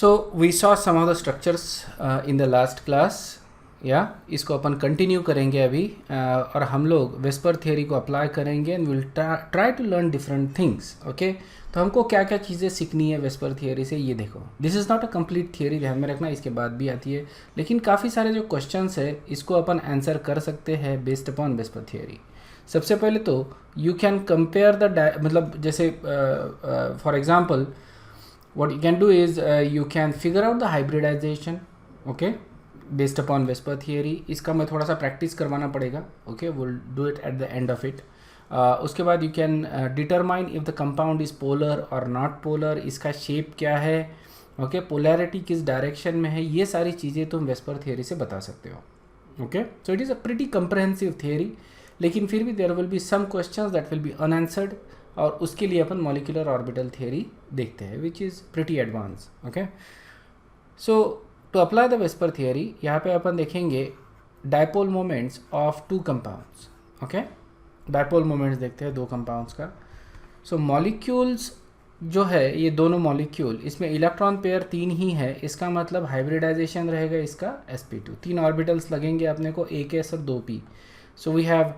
So we saw some of the structures in the last class या इसको अपन continue करेंगे अभी और हम लोग वेस्पर थियरी को अप्लाई करेंगे and will try to learn different things. Okay, तो हमको क्या क्या चीज़ें सीखनी है वेस्पर थियरी से ये देखो. This is not a complete theory, ध्यान में रखना, इसके बाद भी आती है, लेकिन काफ़ी सारे जो क्वेश्चंस है इसको अपन आंसर कर सकते हैं बेस्ड अपॉन वेस्पर थियरी. सबसे पहले तो यू कैन कंपेयर द मतलब जैसे for example what you can do is you can figure out the hybridization, okay, based upon Vesper theory. इसका मैं थोड़ा सा प्रैक्टिस करवाना पड़ेगा. okay, we'll do it at the end of it. उसके बाद you can determine if the compound is polar or not polar, इसका shape क्या है, okay, polarity किस डायरेक्शन में है, ये सारी चीज़ें तुम वेस्पर थियरी से बता सकते हो. okay, so it is a pretty comprehensive theory, लेकिन फिर भी there will be some questions that will be unanswered, और उसके लिए अपन मॉलिक्यूलर ऑर्बिटल थियरी देखते हैं which is pretty advance. Okay, so to apply the VSEPR theory यहाँ पे अपन देखेंगे dipole moments of two compounds. Okay, dipole moments देखते हैं दो कंपाउंड्स का. सो मॉलिक्यूल्स जो है ये दोनों मॉलिक्यूल, इसमें इलेक्ट्रॉन पेयर 3 ही है, इसका मतलब हाइब्रिडाइजेशन रहेगा इसका sp2. 3 ऑर्बिटल्स लगेंगे अपने को, एक s और 2p. So we have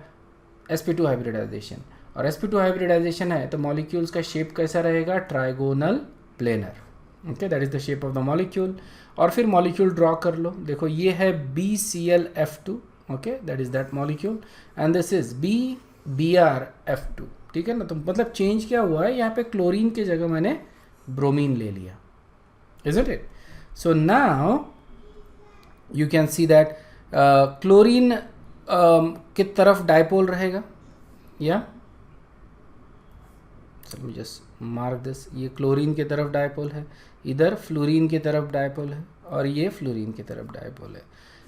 sp2 hybridisation, और sp2 हाइब्रिडाइजेशन है तो मॉलिक्यूल्स का शेप कैसा रहेगा, trigonal planar. Okay, that is the shape of the molecule. और फिर मॉलिक्यूल ड्रॉ कर लो, देखो ये है BClF2. Okay, that is that molecule, and this is BrF2. ठीक है ना, तो मतलब चेंज क्या हुआ है, यहाँ पे क्लोरीन की जगह मैंने ब्रोमीन ले लिया, isn't it. So now you can see that chlorine की तरफ डायपोल रहेगा, या जस्ट मार्क दिस, ये क्लोरीन की तरफ डायपोल है, इधर फ्लोरीन की तरफ डायपोल है, और ये फ्लोरीन की तरफ डायपोल है.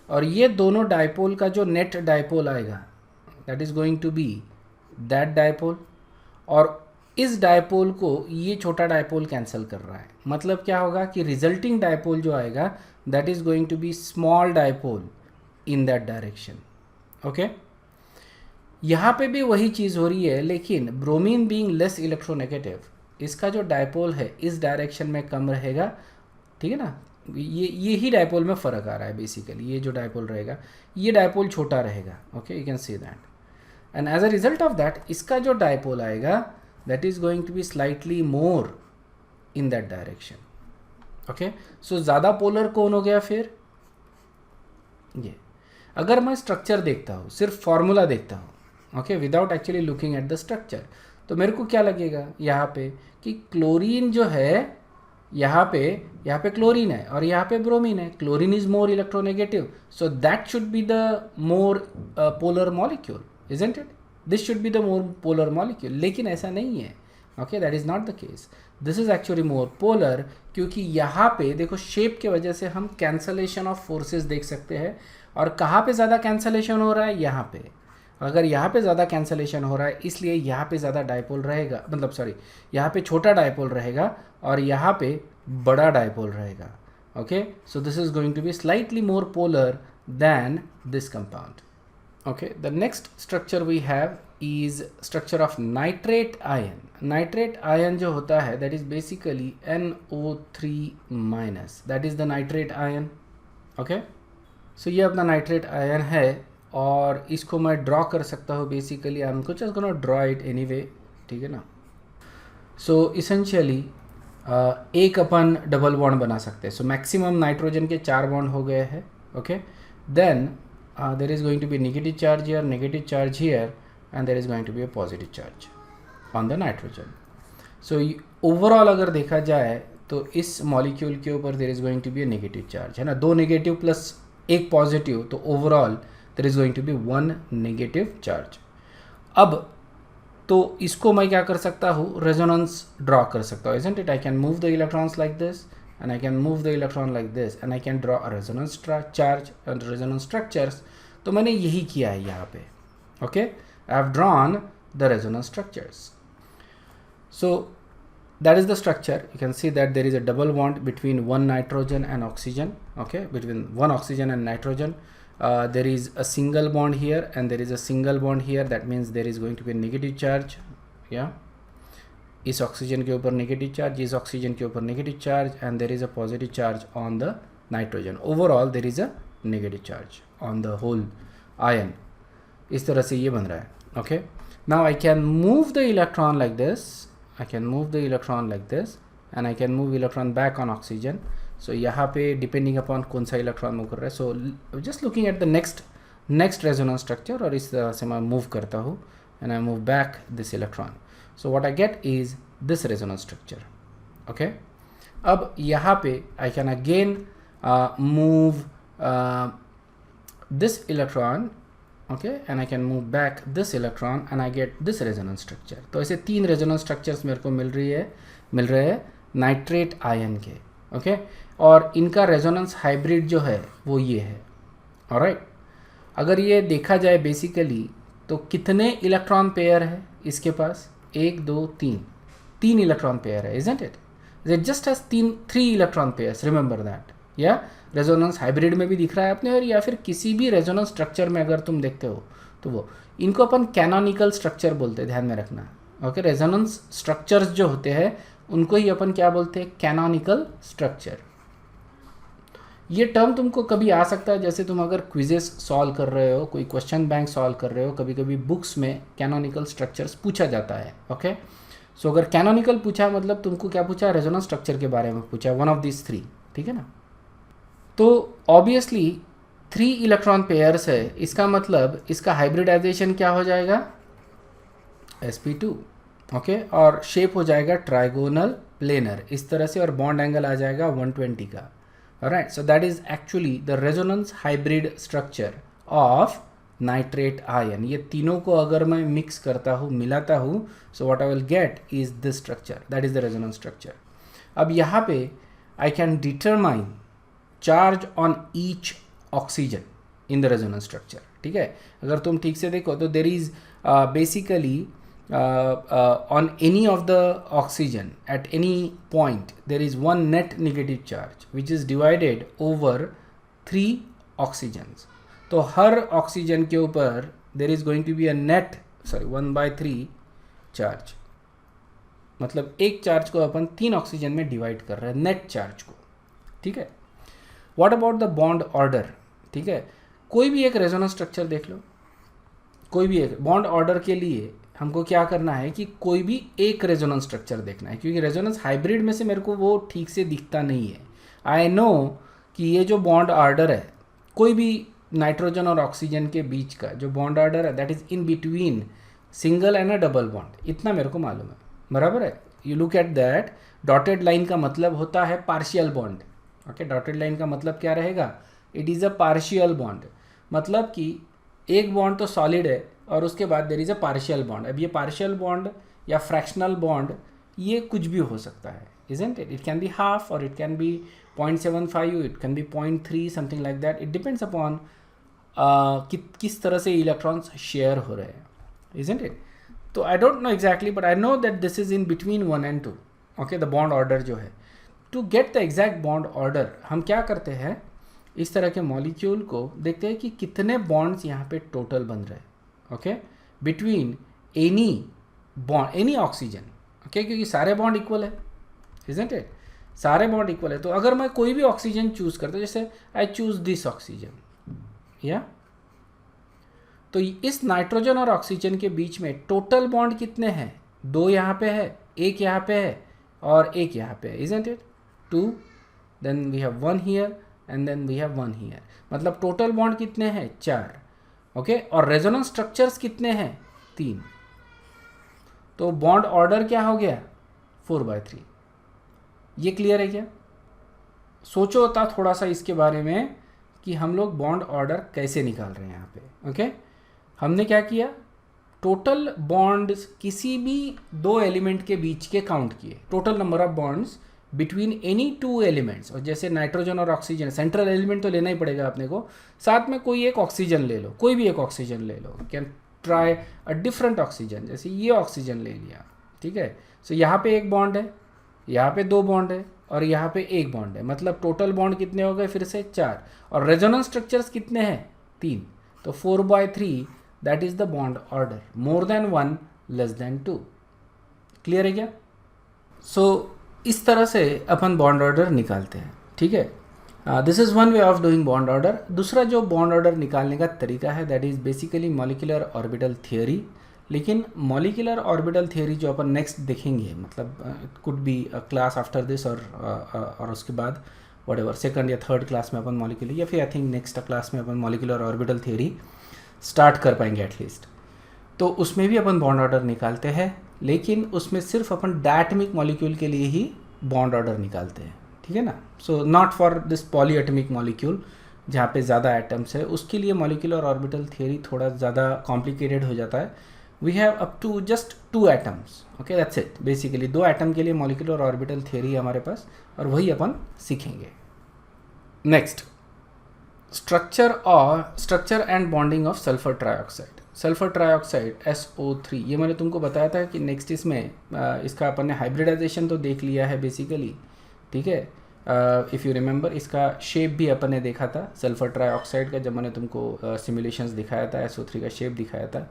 और ये दोनों डायपोल का जो नेट डायपोल आएगा that is going to be that dipole, और इस डायपोल को ये छोटा डायपोल कैंसिल कर रहा है. मतलब क्या होगा कि रिजल्टिंग डायपोल जो आएगा that is going to be small dipole in that direction. Okay, यहाँ पे भी वही चीज़ हो रही है, लेकिन ब्रोमीन बीइंग लेस इलेक्ट्रोनेगेटिव, इसका जो डायपोल है इस डायरेक्शन में कम रहेगा. ठीक है ना, ये ही डायपोल में फ़र्क आ रहा है बेसिकली. ये जो डायपोल रहेगा ये डायपोल छोटा रहेगा. Okay, you can see that, and as a result of that इसका जो डायपोल आएगा that is going to be slightly more in that direction. Okay, so ज़्यादा पोलर कौन हो गया फिर ये. अगर मैं स्ट्रक्चर देखता हूँ, सिर्फ फॉर्मूला देखता हूँ, okay, without actually looking at the structure, तो मेरे को क्या लगेगा यहाँ पे कि क्लोरीन जो है यहाँ पे क्लोरीन है और यहाँ पे ब्रोमीन है. Chlorine is more electronegative, so that should be the more polar molecule, isn't it. This should be the more polar molecule, लेकिन ऐसा नहीं है. Okay, that is not the case. This is actually more polar, क्योंकि यहाँ पे देखो shape के वजह से हम कैंसलेशन ऑफ फोर्सेस देख सकते हैं. और कहाँ पे ज़्यादा कैंसलेशन हो रहा है, यहाँ पे. अगर यहाँ पे ज़्यादा कैंसलेशन हो रहा है इसलिए यहाँ पे ज़्यादा डायपोल रहेगा, मतलब सॉरी यहाँ पे छोटा डायपोल रहेगा और यहाँ पे बड़ा डायपोल रहेगा. Okay, so this is going to be slightly more polar than this compound. Okay, the next structure we have is structure of nitrate ion. Nitrate ion जो होता है that is basically NO3-, that is the nitrate ion. Okay, so ये अपना nitrate ion है और इसको मैं draw कर सकता हूँ. Basically I am just gonna draw it anyway. ठीक है ना, सो इसेंशियली एक अपन डबल बॉन्ड बना सकते हैं. सो मैक्सिमम नाइट्रोजन के 4 बॉन्ड हो गए हैं. Okay, then there is going to be negative charge here, negative charge here, and there is going to be a positive charge on the nitrogen. So overall अगर देखा जाए तो इस molecule के ऊपर there is going to be a negative charge, है ना. 2 negative plus 1 positive, तो overall there is going to be 1 negative charge. अब तो इसको मैं क्या कर सकता हूँ, रेजोनेंस ड्रॉ कर सकता हूँ, isn't it? I can move the electrons like this and I can move the electron like this and I can draw a resonance charge and resonance structures. तो मैंने यही किया है यहाँ पे. Okay, I have drawn the resonance structures. So that is the structure. You can see that there is a double bond between one nitrogen and oxygen. Okay, between one oxygen and nitrogen. There is a single bond here and there is a single bond here. That means there is going to be a negative charge. Yeah, इस oxygen के ऊपर negative charge, इस oxygen के ऊपर negative charge, and there is a positive charge on the nitrogen. Overall there is a negative charge on the whole ion. इस तरह से ये बन रहा है. Okay, now I can move the electron like this, I can move the electron like this, and I can move electron back on oxygen. So यहाँ पे depending upon कौन सा इलेक्ट्रॉन मूव कर रहा है. So just looking at the next resonance structure, और इस तरह से मैं मूव करता हूँ and I move back this electron. So what I get is this resonance structure. Okay, अब यहाँ पे I can again move this electron, okay, and I can move back this electron and I get this resonance structure. तो ऐसे 3 resonance structures मेरे को मिल रहे हैं nitrate ion के. ओके, और इनका रेजोनेंस हाइब्रिड जो है वो ये है. ऑलराइट, अगर ये देखा जाए बेसिकली तो कितने इलेक्ट्रॉन पेयर है इसके पास? 1 2 3 इलेक्ट्रॉन पेयर है, isn't it? It just has 3 electron pairs, remember that. या रेजोनेंस हाइब्रिड में भी दिख रहा है अपने, और या फिर किसी भी रेजोनेंस स्ट्रक्चर में अगर तुम देखते हो तो वो, इनको अपन कैनोनिकल स्ट्रक्चर बोलते हैं, ध्यान में रखना. ओके, रेजोनेंस स्ट्रक्चर्स जो होते हैं उनको ही अपन क्या बोलते हैं? Canonical structure. ये टर्म तुमको कभी आ सकता है, जैसे तुम अगर क्विजेस सॉल्व कर रहे हो, कोई क्वेश्चन बैंक सॉल्व कर रहे हो, कभी कभी बुक्स में कैनोनिकल स्ट्रक्चर्स पूछा जाता है. ओके, सो अगर कैनोनिकल पूछा मतलब तुमको क्या पूछा? रेजोनेंस स्ट्रक्चर के बारे में पूछा, वन ऑफ दिस 3. ठीक है ना? तो ऑब्वियसली 3 इलेक्ट्रॉन पेयर्स है, इसका मतलब इसका हाइब्रिडाइजेशन क्या हो जाएगा? sp2. ओके, और शेप हो जाएगा ट्राइगोनल प्लेनर इस तरह से, और बॉन्ड एंगल आ जाएगा 120 का. Right, so that is actually the resonance hybrid structure of nitrate ion. ये तीनों को अगर मैं मिक्स करता हूँ, मिलाता हूँ, सो what I will get is this structure, that is the resonance structure. अब यहाँ पे I can determine charge on each oxygen in the resonance structure. ठीक है, अगर तुम ठीक से देखो तो there is basically on any of the oxygen at any point there is one net negative charge which is divided over 3 oxygens. तो हर oxygen के ऊपर there is going to be a net 1/3 charge. मतलब एक charge को अपन 3 oxygen में divide कर रहे हैं, नेट चार्ज को. ठीक है, what about the bond order? ठीक है, कोई भी एक रेजोनेंस स्ट्रक्चर देख लो, कोई भी एक बॉन्ड ऑर्डर के लिए हमको क्या करना है कि कोई भी एक रेजोनेंस स्ट्रक्चर देखना है, क्योंकि रेजोनेंस हाइब्रिड में से मेरे को वो ठीक से दिखता नहीं है. आई नो कि ये जो बॉन्ड ऑर्डर है कोई भी नाइट्रोजन और ऑक्सीजन के बीच का जो बॉन्ड ऑर्डर है, that is in between single and a double bond, इतना मेरे को मालूम है. बराबर है, you look at that. Dotted line का मतलब होता है partial bond. Okay, dotted line का मतलब क्या रहेगा? It is a partial bond, मतलब कि एक बॉन्ड तो सॉलिड है और उसके बाद देर इज़ अ पार्शियल बॉन्ड. अब ये पार्शियल बॉन्ड या फ्रैक्शनल बॉन्ड ये कुछ भी हो सकता है, isn't it? It can be half or it can be 0.75, it can be 0.3, something like that. It depends upon किस तरह से इलेक्ट्रॉन्स शेयर हो रहे हैं, isn't it? तो I don't know exactly, but I know that this is in between 1 and 2. Okay, the bond order जो है, to get the exact bond order हम क्या करते हैं, इस तरह के मॉलिक्यूल को देखते हैं कि कितने बॉन्ड्स यहाँ पे टोटल बन रहे हैं. Okay, between any bond, any oxygen. Okay, क्योंकि सारे बॉन्ड इक्वल है, इजंट इट? सारे बॉन्ड इक्वल है. तो अगर मैं कोई भी ऑक्सीजन चूज करता हूँ, जैसे आई चूज दिस ऑक्सीजन, या तो इस नाइट्रोजन और ऑक्सीजन के बीच में टोटल बॉन्ड कितने हैं? 2 यहाँ पे है, 1 यहाँ पे है और 1 यहाँ पे है, isn't it? 2, then we have 1 here and then we have 1 here. मतलब टोटल बॉन्ड कितने हैं? 4. ओके, और रेजोनेंस स्ट्रक्चर्स कितने हैं? 3. तो बॉन्ड ऑर्डर क्या हो गया? 4/3. ये क्लियर है क्या? सोचो होता थोड़ा सा इसके बारे में कि हम लोग बॉन्ड ऑर्डर कैसे निकाल रहे हैं यहाँ पे. ओके, हमने क्या किया? टोटल बॉन्ड्स किसी भी 2 एलिमेंट के बीच के काउंट किए, total number of bonds between any 2 elements. और जैसे नाइट्रोजन और ऑक्सीजन, सेंट्रल एलिमेंट तो लेना ही पड़ेगा अपने को, साथ में कोई एक ऑक्सीजन ले लो, कोई भी एक ऑक्सीजन ले लो. Can try a different oxygen, जैसे ये ऑक्सीजन ले लिया. ठीक है, सो यहाँ पे 1 बॉन्ड है, यहाँ पे 2 बॉन्ड है और यहाँ पे 1 बॉन्ड है. मतलब टोटल बॉन्ड कितने हो गए? फिर से 4. और रेजोनेंस स्ट्रक्चर्स कितने हैं? 3. तो 4/3 that is the bond order. More than 1, less than 2. Clear है क्या? सो इस तरह से अपन बॉन्ड ऑर्डर निकालते हैं, ठीक है। This is one way of doing bond order. दूसरा जो बॉन्ड ऑर्डर निकालने का तरीका है that is basically molecular orbital theory. लेकिन मॉलिक्यूलर ऑर्बिटल थियोरी जो अपन नेक्स्ट देखेंगे, मतलब it could be a class after this और उसके बाद वट एवर सेकेंड या थर्ड क्लास में अपन मॉलिक्यूलर, या फिर आई थिंक नेक्स्ट क्लास में अपन मॉलिक्यूलर ऑर्बिटल थियोरी स्टार्ट कर पाएंगे एटलीस्ट। तो उसमें भी अपन बॉन्ड ऑर्डर निकालते हैं, लेकिन उसमें सिर्फ अपन डायटमिक मॉलिक्यूल के लिए ही बॉन्ड ऑर्डर निकालते हैं, ठीक है ना। So not for this polyatomic molecule जहाँ पे ज़्यादा एटम्स है, उसके लिए मॉलिक्यूलर ऑर्बिटल थियोरी थोड़ा ज़्यादा कॉम्प्लिकेटेड हो जाता है। We have up to just 2 atoms, okay that's it. Basically 2 atom के लिए मॉलिक्यूलर ऑर्बिटल थियोरी है हमारे पास, और वही अपन सीखेंगे। Next, structure and bonding of sulphur trioxide. Sulphur trioxide SO3, ये मैंने तुमको बताया था कि नेक्स्ट इसमें इसका अपन ने हाइब्रिडाइजेशन तो देख लिया है बेसिकली, ठीक है। इफ़ यू रिमेंबर, इसका शेप भी अपन ने देखा था सल्फर ट्राइऑक्साइड का, जब मैंने तुमको सिमुलेशंस दिखाया था, SO3 का शेप दिखाया था।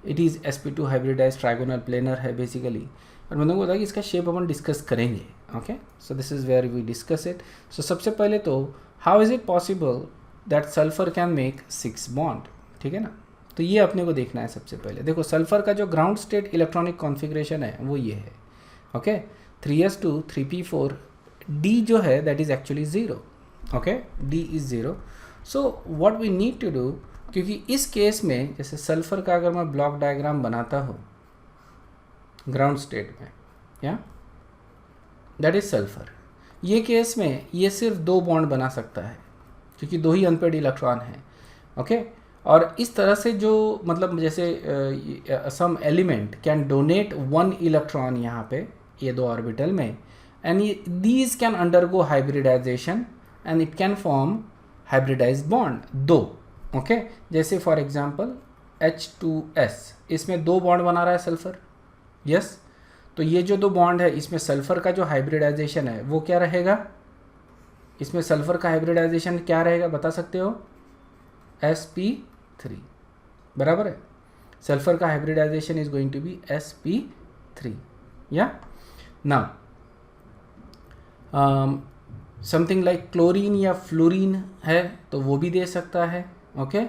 It is sp2 hybridise trigonal planar है बेसिकली, और मैंने बोला कि इसका शेप अपन डिस्कस करेंगे, okay. So this is where we discuss it. So सबसे पहले तो how is it possible that sulphur can make 6 bond, ठीक है ना। तो ये अपने को देखना है सबसे पहले। देखो सल्फर का जो ग्राउंड स्टेट इलेक्ट्रॉनिक कॉन्फ़िगरेशन है वो ये है, ओके। 3s2 3p4, d जो है that is actually 0, okay, d is 0। So what we need to do, क्योंकि इस केस में जैसे सल्फर का अगर मैं ब्लॉक डायग्राम बनाता हूँ ग्राउंड स्टेट में, या दैट इज़ सल्फर, ये केस में ये सिर्फ 2 बॉन्ड बना सकता है क्योंकि 2 ही अनपेड इलेक्ट्रॉन हैं, ओके। और इस तरह से जो मतलब जैसे some element can donate 1 electron यहाँ पे ये 2 ऑर्बिटल में, and these can undergo hybridization and it can form hybridized bond 2, okay. जैसे फॉर एग्जांपल H2S, इसमें 2 बॉन्ड बना रहा है सल्फर, यस। तो ये जो 2 बॉन्ड है इसमें सल्फर का जो हाइब्रिडाइजेशन है वो क्या रहेगा, इसमें सल्फर का हाइब्रिडाइजेशन क्या रहेगा बता सकते हो, sp3, बराबर है। सल्फर का hybridization is going to be sp3, या नाउ समथिंग लाइक क्लोरीन या फ्लोरीन है तो वो भी दे सकता है, ओके।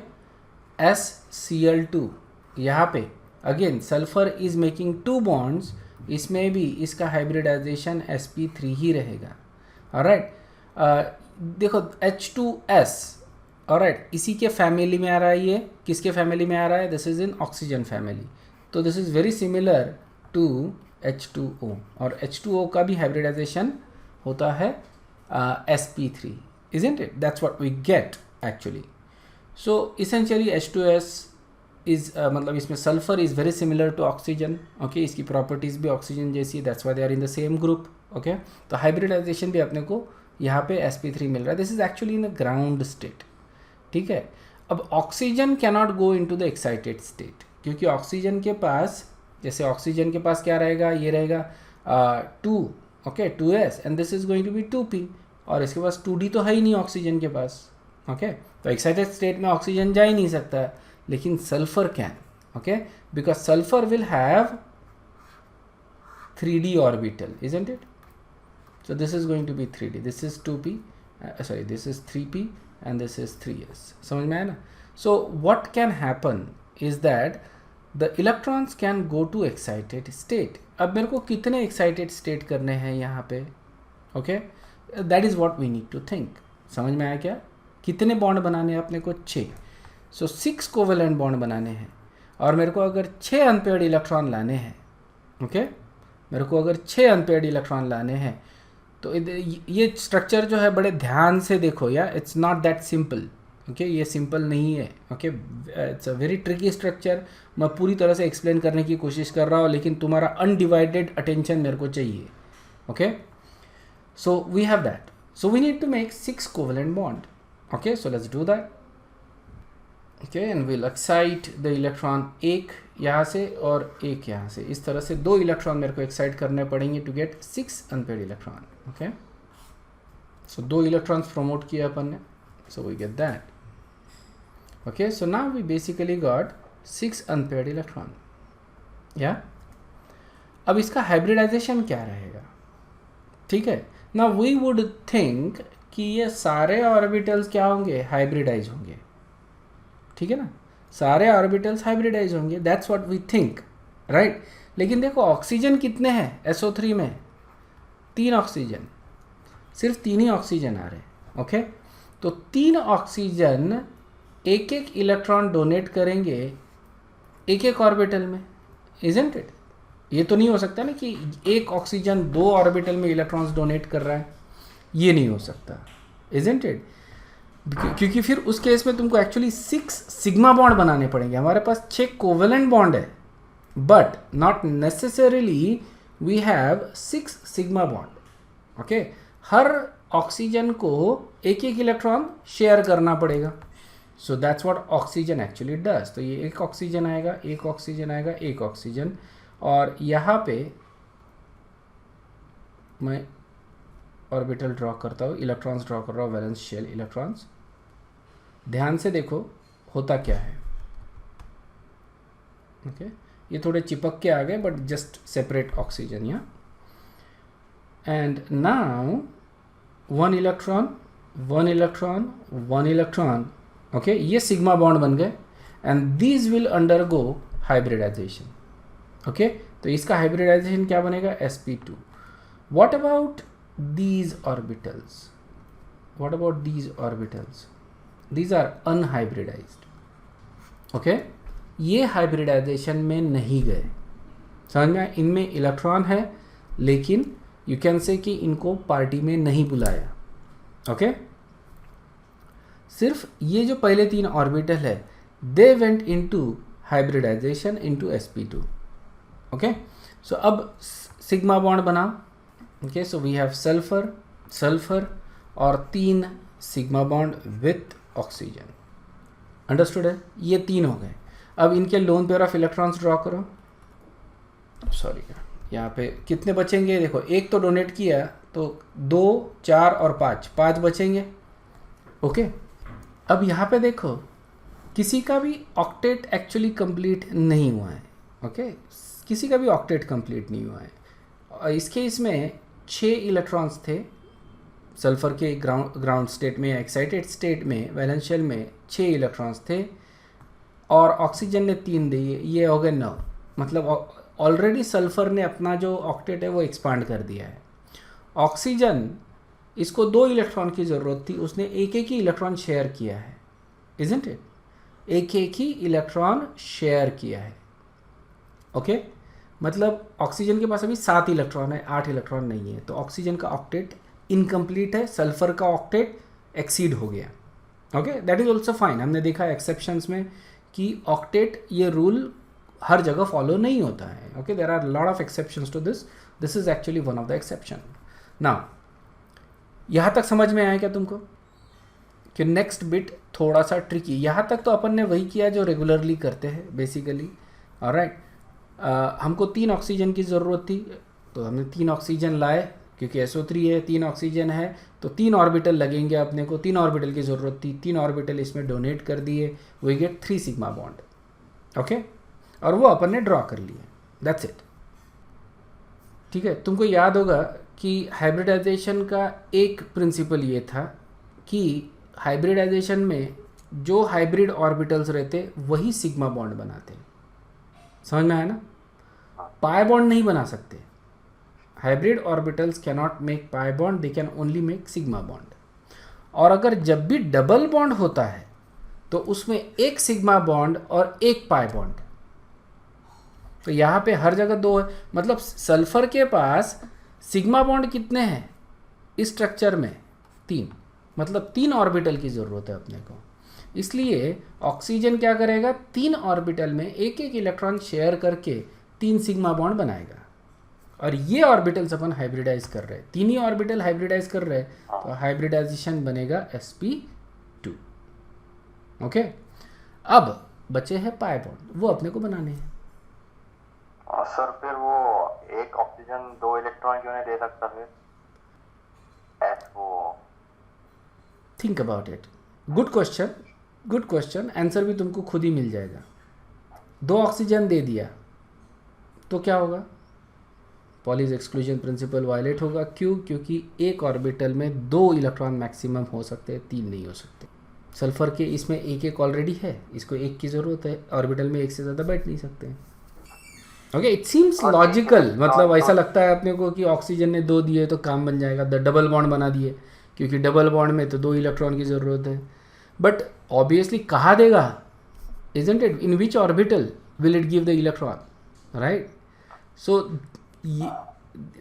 SCl2, यहाँ पे again sulphur is making 2 bonds, इसमें भी इसका हाइब्रिडाइजेशन sp3 ही रहेगा, ऑलराइट। देखो H2S, ऑलराइट, इसी के फैमिली में आ रहा है, ये किसके फैमिली में आ रहा है, this is in oxygen family. तो this is very similar to H2O, और H2O का भी हाइब्रिडाइजेशन होता है sp3, isn't it? That's what we get actually. So essentially H2S is मतलब इसमें sulphur is very similar to oxygen, okay. इसकी properties भी ऑक्सीजन जैसी है, that's why they are in the same group, okay. तो hybridization भी अपने को यहाँ पे sp3 मिल रहा है। This is actually in the ground state, ठीक है। अब oxygen cannot go into the excited state, क्योंकि ऑक्सीजन के पास, जैसे ऑक्सीजन के पास क्या रहेगा, ये रहेगा 2, okay, 2s, and this is going to be 2p, और इसके पास 2d तो है ही नहीं ऑक्सीजन के पास, ओके। तो एक्साइटेड स्टेट में ऑक्सीजन जा ही नहीं सकता, लेकिन sulphur can, okay, because sulphur will have 3d orbital, isn't it. So this is going to be 3d, this is 2p, sorry, this is 3p, and this is 3s, समझ में आया ना। So what can happen is that the electrons can go to excited state। अब मेरे को कितने excited state करने हैं यहाँ पे, okay, that is what we need to think। समझ में आया क्या, कितने बॉन्ड बनाने हैं अपने को, 6। So 6 कोवेलेंट बॉन्ड बनाने हैं, और मेरे को अगर 6 अनपेयर्ड इलेक्ट्रॉन लाने हैं, ओके, मेरे को अगर 6 अनपेयर्ड इलेक्ट्रॉन लाने हैं, तो ये स्ट्रक्चर जो है बड़े ध्यान से देखो, या it's not that simple, okay. ये सिंपल नहीं है, okay, it's a very tricky structure. मैं पूरी तरह से एक्सप्लेन करने की कोशिश कर रहा हूँ, लेकिन तुम्हारा अनडिवाइडेड अटेंशन मेरे को चाहिए, okay. So we have that, so we need to make 6 covalent bond, okay. So let's do that, okay, and will excite the electron, एक यहाँ से और एक यहाँ से, इस तरह से 2 इलेक्ट्रॉन मेरे को एक्साइट करने पड़ेंगे to get 6 unpaired electron, okay. So 2 electrons promote किया अपन ने, so we get that, okay. So now we basically got 6 unpaired electron, yeah. अब इसका हाइब्रिडाइजेशन क्या रहेगा, ठीक है ना, वी वुड थिंक कि ये सारे ऑर्बिटल्स क्या होंगे, हाइब्रिडाइज होंगे, ठीक है ना, सारे ऑर्बिटल्स हाइब्रिडाइज होंगे, that's what we think, right. लेकिन देखो ऑक्सीजन कितने हैं SO3 में, 3 ऑक्सीजन, सिर्फ 3 ही ऑक्सीजन आ रहे हैं, ओके। तो 3 ऑक्सीजन एक एक इलेक्ट्रॉन डोनेट करेंगे एक एक ऑर्बिटल में, इजंट इट। ये तो नहीं हो सकता ना कि एक ऑक्सीजन 2 ऑर्बिटल में इलेक्ट्रॉन्स डोनेट कर रहा है, ये नहीं हो सकता, इजंट इट। क्योंकि फिर उस केस में तुमको एक्चुअली 6 सिग्मा बॉन्ड बनाने पड़ेंगे। हमारे पास 6 कोवेलेंट बॉन्ड है, but not necessarily we have 6 sigma bond, okay. हर ऑक्सीजन को एक एक इलेक्ट्रॉन शेयर करना पड़ेगा, so that's what oxygen actually does. तो ये एक ऑक्सीजन आएगा, एक ऑक्सीजन आएगा, एक ऑक्सीजन, और यहाँ पे मैं ऑर्बिटल ड्रॉ करता हूँ, इलेक्ट्रॉन्स ड्रॉ कर रहा हूँ, वैलेंस शेल इलेक्ट्रॉन्स। ध्यान से देखो होता क्या है, ओके। ये थोड़े चिपक के आ गए, बट जस्ट सेपरेट ऑक्सीजन यहाँ, and now 1 electron 1 electron 1 electron, okay. ये सिग्मा बॉन्ड बन गए, and these will undergo hybridization, okay. तो इसका हाइब्रिडाइजेशन क्या बनेगा, sp2। What about these orbitals, what about these orbitals, these are unhybridized, okay। ये hybridisation में नहीं गए, समझ में आया। इनमें इलेक्ट्रॉन है, लेकिन यू कैन से कि इनको पार्टी में नहीं बुलाया, ओके। सिर्फ ये जो पहले 3 ऑर्बिटल है, they went into hybridisation into sp2, okay. So अब सिग्मा बॉन्ड बनाओ, okay. So we have sulphur sulphur और 3 sigma bond with oxygen, understood है। ये 3 हो गए। अब इनके lone pair of electrons draw करो, सॉरी यहाँ पे कितने बचेंगे, देखो एक तो डोनेट किया, तो 2 4 और 5 बचेंगे, ओके। अब यहाँ पे देखो किसी का भी ऑक्टेट एक्चुअली कंप्लीट नहीं हुआ है, ओके। किसी का भी ऑक्टेट कंप्लीट नहीं हुआ है, और इसके इसमें 6 इलेक्ट्रॉन्स थे सल्फर के ग्राउंड स्टेट में, एक्साइटेड स्टेट में, वैलेंस शेल में 6 इलेक्ट्रॉन्स थे, और ऑक्सीजन ने 3 दिए, ये हो गए 9। मतलब ऑलरेडी सल्फर ने अपना जो ऑक्टेट है वो एक्सपांड कर दिया है। ऑक्सीजन, इसको 2 इलेक्ट्रॉन की ज़रूरत थी, उसने एक एक ही इलेक्ट्रॉन शेयर किया है, इजंट इट, एक एक ही इलेक्ट्रॉन शेयर किया है, ओके। मतलब ऑक्सीजन के पास अभी 7 इलेक्ट्रॉन है, 8 इलेक्ट्रॉन नहीं है, तो ऑक्सीजन का ऑक्टेट इनकम्प्लीट है, सल्फर का ऑक्टेट एक्सीड हो गया, okay. That is also fine. हमने देखा एक्सेप्शंस में कि ऑक्टेट ये रूल हर जगह फॉलो नहीं होता है, okay. There are lot of exceptions to this, this is actually one of the exception. Now यहाँ तक समझ में आया क्या तुमको कि नेक्स्ट बिट थोड़ा सा ट्रिकी। यहाँ तक तो अपन ने वही किया जो रेगुलरली करते हैं बेसिकली, ऑलराइट। हमको 3 ऑक्सीजन की ज़रूरत थी, तो हमने 3 ऑक्सीजन लाए, क्योंकि SO3 है, 3 ऑक्सीजन है, तो 3 ऑर्बिटल लगेंगे अपने को, 3 ऑर्बिटल की ज़रूरत थी, 3 ऑर्बिटल इसमें डोनेट कर दिए, we get 3 sigma bond, okay. और वो अपन ने ड्रॉ कर लिए, दैट्स इट, ठीक है। तुमको याद होगा कि हाइब्रिडाइजेशन का एक प्रिंसिपल ये था कि हाइब्रिडाइजेशन में जो हाइब्रिड ऑर्बिटल्स रहते वही सिग्मा बॉन्ड बनाते, समझ में आया ना। पाई बॉन्ड नहीं बना सकते, hybrid orbitals can not make pi bond, they can only make sigma bond. और अगर जब भी डबल बॉन्ड होता है तो उसमें एक सिग्मा बॉन्ड और एक पाई बॉन्ड, तो यहाँ पे हर जगह 2 है। मतलब सल्फर के पास सिग्मा बॉन्ड कितने हैं इस स्ट्रक्चर में, 3, मतलब 3 ऑर्बिटल की ज़रूरत है अपने को। इसलिए ऑक्सीजन क्या करेगा, 3 ऑर्बिटल में एक एक इलेक्ट्रॉन शेयर करके 3 सिग्मा बॉन्ड बनाएगा, और ये ऑर्बिटल्स अपन हाइब्रिडाइज कर रहे हैं, 3 ही ऑर्बिटल हाइब्रिडाइज कर रहे हैं, तो हाइब्रिडाइजेशन बनेगा sp2, ओके। अब बचे हैं पाई बॉन्ड, वो अपने को बनाने हैं। सर फिर वो एक ऑक्सीजन 2 इलेक्ट्रॉन क्यों नहीं दे सकता फिर? वो think about it, good question, good question. Answer भी तुमको खुद ही मिल जाएगा। 2 ऑक्सीजन दे दिया तो क्या होगा, पॉलीज एक्सक्लूजन प्रिंसिपल वायलेट होगा। क्यों? क्योंकि एक ऑर्बिटल में 2 इलेक्ट्रॉन मैक्सिमम हो सकते हैं, 3 नहीं हो सकते। सल्फर के इसमें एक ऑलरेडी है, इसको एक की ज़रूरत है, ऑर्बिटल में एक से ज़्यादा बैठ नहीं सकते हैं। ओके, इट सीम्स लॉजिकल, मतलब ऐसा लगता है अपने को कि ऑक्सीजन ने 2 दिए तो काम बन जाएगा, डबल बॉन्ड बना दिए, क्योंकि डबल बॉन्ड में तो 2 इलेक्ट्रॉन की ज़रूरत है। बट ऑब्वियसली कहाँ देगा, isn't it? In which orbital will it give the electron, right? So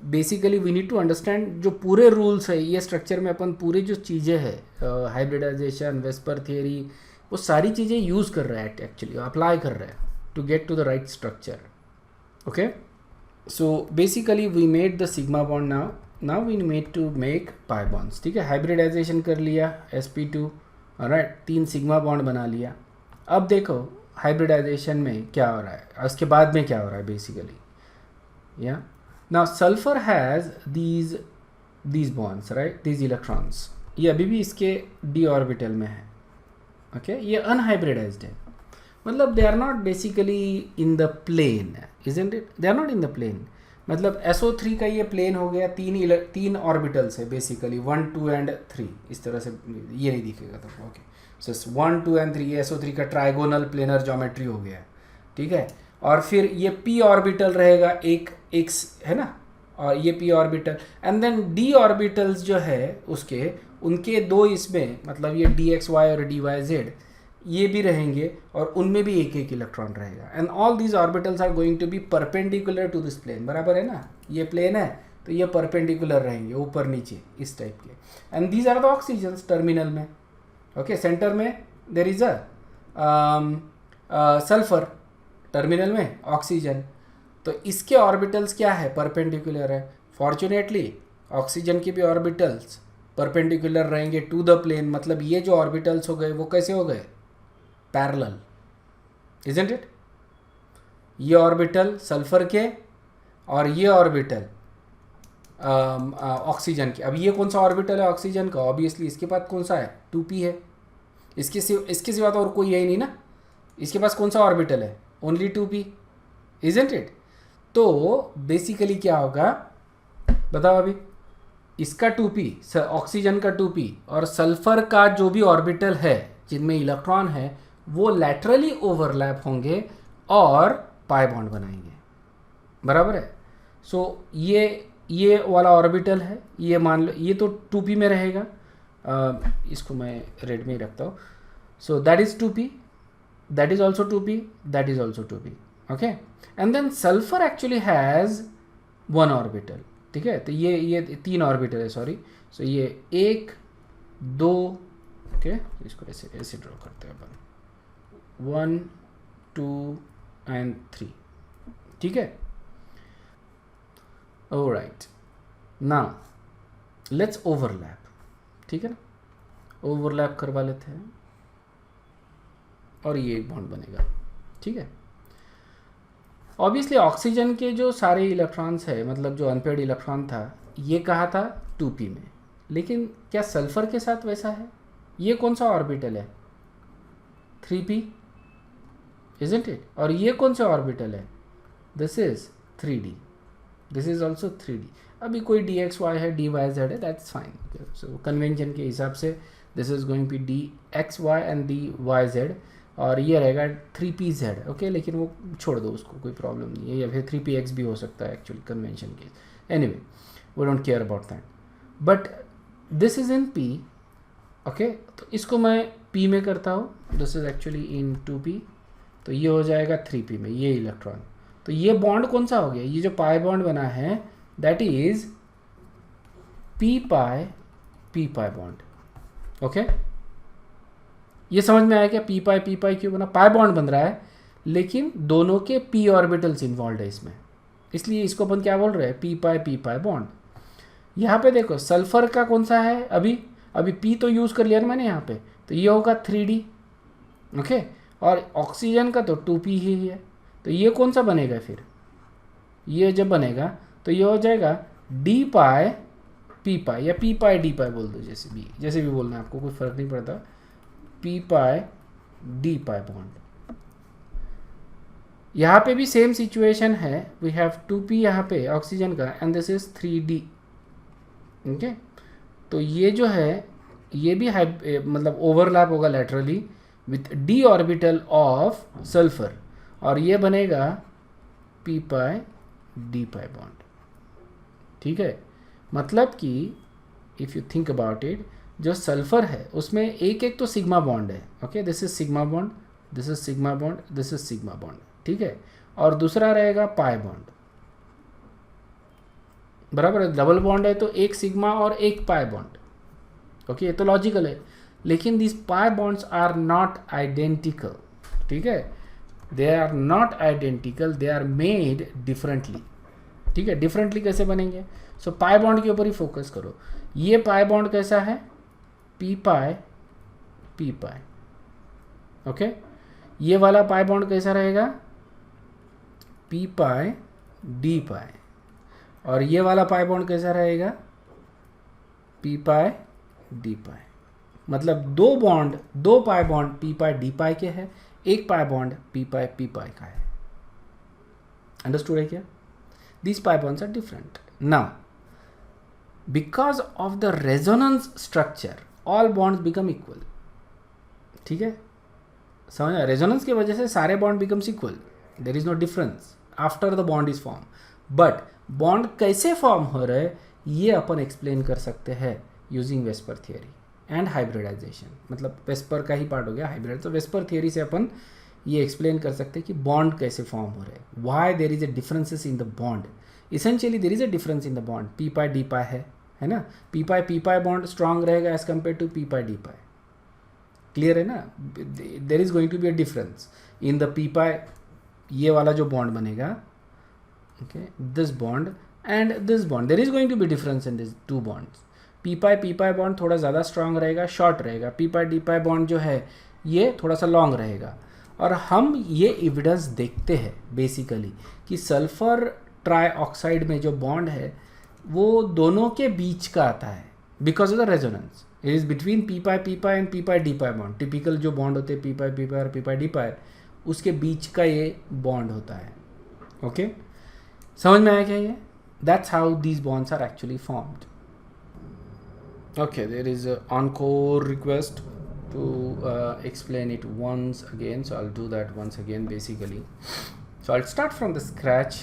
basically we need to understand जो पूरे रूल्स है ये स्ट्रक्चर में, अपन पूरे जो चीज़ें हैं हाइब्रिडाइजेशन, वेस्पर थियरी, वो सारी चीज़ें यूज़ कर रहा है, एक्चुअली अप्लाई कर रहा है to get to the right structure. Okay, so basically we made the sigma bond, now we need to make pi bonds. ठीक है, हाइब्रिडाइजेशन कर लिया sp2, राइट, 3 सिग्मा बॉन्ड बना लिया। अब देखो हाइब्रिडाइजेशन में क्या हो रहा है, उसके बाद में क्या हो रहा है बेसिकली। या now sulphur has these bonds, right, these electrons, ये अभी भी इसके d ऑर्बिटल में है। ओके, ये अनहाइब्रिडाइज्ड है, मतलब they are not basically in the plane, isn't it? They are not in the plane, मतलब SO3 का ये प्लेन हो गया, 3 ऑर्बिटल्स है बेसिकली, 1 2 एंड 3, इस तरह से ये नहीं दिखेगा तो। ओके, सो 1 2 एंड 3 SO3 का ट्राइगोनल प्लेनर ज्योमेट्री हो गया, ठीक है। और फिर ये p ऑर्बिटल रहेगा, एक x है ना, और ये p orbital, and then d orbitals जो है उसके, उनके 2 इसमें, मतलब ये dxy और dyz ये भी रहेंगे, और उनमें भी एक इलेक्ट्रॉन रहेगा। And all these orbitals are going to be perpendicular to this plane, बराबर है ना, ये प्लेन है तो ये परपेंडिकुलर रहेंगे, ऊपर नीचे इस टाइप के। And these are the oxygens terminal में। ओके, सेंटर में there is a sulphur, terminal में ऑक्सीजन, तो इसके ऑर्बिटल्स क्या है, परपेंडिकुलर है। फॉर्चुनेटली ऑक्सीजन के भी ऑर्बिटल्स परपेंडिकुलर रहेंगे टू द प्लेन, मतलब ये जो ऑर्बिटल्स हो गए वो कैसे हो गए, पैरेलल, इजंट इट? ये ऑर्बिटल सल्फर के और ये ऑर्बिटल ऑक्सीजन के। अब ये कौन सा ऑर्बिटल है ऑक्सीजन का, ऑब्वियसली इसके पास कौन सा है, 2p है, इसके सिवा तो और कोई है ही नहीं ना, इसके पास कौन सा ऑर्बिटल है, ओनली 2p, इजंट इट? तो बेसिकली क्या होगा बताओ अभी, इसका 2p, ऑक्सीजन का 2p, और सल्फर का जो भी ऑर्बिटल है जिनमें इलेक्ट्रॉन है वो लैटरली ओवरलैप होंगे और पाई बॉन्ड बनाएंगे, बराबर है। सो ये वाला ऑर्बिटल है, ये मान लो ये तो 2p में रहेगा, इसको मैं रेड में ही रखता हूँ। So that is 2p, that is also 2p, that is also 2p। Okay, and then sulphur actually has 1 orbital, ठीक है, तो ये 3 ऑर्बिटल है, सॉरी। सो ये 1 2, ओके, इसको ऐसे ड्रॉ करते हैं अपन, 1 2 एंड 3, ठीक है। ऑलराइट, नाउ लेट्स ओवरलैप, ठीक है ना, ओवरलैप करवा लेते हैं और ये एक बॉन्ड बनेगा, ठीक है। ऑब्वियसली ऑक्सीजन के जो सारे इलेक्ट्रॉन्स है, मतलब जो अनपेयर्ड इलेक्ट्रॉन था, ये कहा था 2p में, लेकिन क्या सल्फर के साथ वैसा है? ये कौन सा ऑर्बिटल है, 3p, इजंट इट? और ये कौन सा ऑर्बिटल है, this is 3d, this is also 3d। अभी कोई dxy है, dyz है, दैट्स फाइन। सो कन्वेंशन के हिसाब से this is going to be dxy and dyz, और ये रहेगा 3pz, ओके, लेकिन वो छोड़ दो, उसको कोई प्रॉब्लम नहीं है, या फिर 3px भी हो सकता है एक्चुअली कन्वेंशन के। Anyway, we don't care about that, but this is in p, okay, तो इसको मैं p में करता हूँ, this is actually in 2p, तो ये हो जाएगा 3p में ये इलेक्ट्रॉन। तो ये बॉन्ड कौन सा हो गया, ये जो पाई बॉन्ड बना है that is p pi bond. Okay, ये समझ में आया क्या, p पाई क्यों बना, पाई बॉन्ड बन रहा है, लेकिन दोनों के p ऑर्बिटल्स इन्वॉल्व है इसमें, इसलिए इसको अपन क्या बोल रहे हैं, p पाई बॉन्ड। यहाँ पे देखो सल्फर का कौन सा है, अभी p तो यूज़ कर लिया ना मैंने यहाँ पे, तो ये होगा 3d, ओके, और ऑक्सीजन का तो 2p ही है, तो ये कौन सा बनेगा फिर, ये जब बनेगा तो ये हो जाएगा d पाई या p पाई d पाई बोल दो, जैसे भी बोलना है आपको, कोई फर्क नहीं पड़ता, p pi d pi bond, यहाँ पे भी सेम सिचुएशन है, वी हैव 2p यहाँ पे ऑक्सीजन का and this is 3d। Okay, तो ये जो है ये भी मतलब ओवरलैप होगा laterally with d orbital of sulphur, और ये बनेगा p pi d pi bond. ठीक है, मतलब कि if you think about it, जो सल्फर है उसमें एक एक तो सिग्मा बॉन्ड है। Okay, this is sigma bond, this is sigma bond, this is sigma bond. ठीक है, और दूसरा रहेगा पाई बॉन्ड, बराबर है। डबल बॉन्ड है तो एक सिग्मा और एक पाई बॉन्ड। ओके, ये तो लॉजिकल है, लेकिन this pi bonds are not identical. ठीक है, they are not identical, they are made differently. ठीक है, डिफरेंटली कैसे बनेंगे? सो पाई बॉन्ड के ऊपर ही फोकस करो। ये पाई बॉन्ड कैसा है? पी पाई पी पाई। ओके, ये वाला पाई बॉन्ड कैसा रहेगा? पी पाई डी पाई। और ये वाला पाई बॉन्ड कैसा रहेगा? पी पाई डी पाई। मतलब दो pi bond p pi d पाई के हैं, एक पाई बॉन्ड पी पाई का है। अंडरस्टूड है क्या? These pi bonds are different. Now, because of the resonance structure, all bonds become equal. ठीक है, समझ? रेजोनेंस की वजह से सारे bond becomes equal, there is no difference after the bond is form. But bond कैसे फॉर्म हो रहे हैं ये अपन एक्सप्लेन कर सकते हैं using VSEPR theory and hybridization. मतलब वेस्पर का ही पार्ट हो गया हाइब्रिड, तो वेस्पर थियरी से अपन ये एक्सप्लेन कर सकते हैं कि बॉन्ड कैसे फॉर्म हो रहे हैं, why there is a differences in the bond. Essentially there is a difference in the bond, p pi d pi है ना। पी पाई बॉन्ड स्ट्रांग रहेगा as compare to p pi d pi. Clear है ना? There is going to be a difference in the p pi, ये वाला जो bond बनेगा, okay, this bond and this bond, there is going to be difference in this two bonds. P pi bond थोड़ा ज़्यादा strong रहेगा, short रहेगा। P pi d pi bond जो है ये थोड़ा सा लॉन्ग रहेगा। और हम ये एविडेंस देखते हैं बेसिकली कि सल्फर ट्राईऑक्साइड में जो बॉन्ड है वो दोनों के बीच का आता है because of the resonance. It is between P pi and P pi d pi bond. Typical जो बॉन्ड होते हैं पी पाई और पी पाई डी पाई, उसके बीच का ये बॉन्ड होता है। ओके, समझ में आया क्या ये? That's how these bonds are actually formed. Okay, there is encore request to explain it once again, so I'll do that once again basically. So I'll start from the scratch.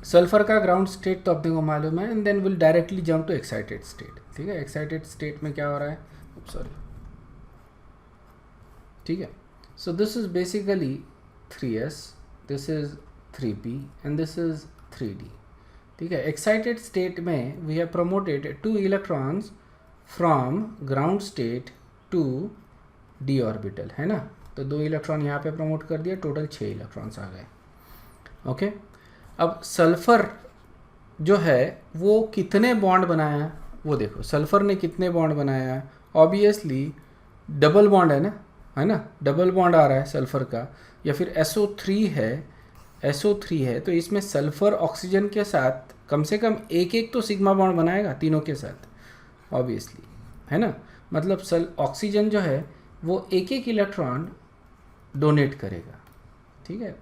Sulphur का ground state तो अपने को मालूम है, and then will directly jump to excited state. ठीक है, excited state में क्या हो रहा है? सॉरी, ठीक है। So this is basically 3s, this is 3p and this is 3d। ठीक है, एक्साइटेड स्टेट में we have promoted 2 electrons from ground state to d orbital, है ना। तो 2 इलेक्ट्रॉन यहाँ पे प्रमोट कर दिया, टोटल 6 इलेक्ट्रॉन्स आ गए। ओके, अब सल्फर जो है वो कितने बॉन्ड बनाया वो देखो। सल्फर ने कितने बॉन्ड बनाया? ऑब्वियसली डबल बॉन्ड है ना, डबल बॉन्ड आ रहा है सल्फर का, या फिर SO3 है, तो इसमें सल्फर ऑक्सीजन के साथ कम से कम एक एक तो सिग्मा बॉन्ड बनाएगा तीनों के साथ, ऑब्वियसली, है ना। मतलब ऑक्सीजन जो है वो एक एक इलेक्ट्रॉन डोनेट करेगा। ठीक है,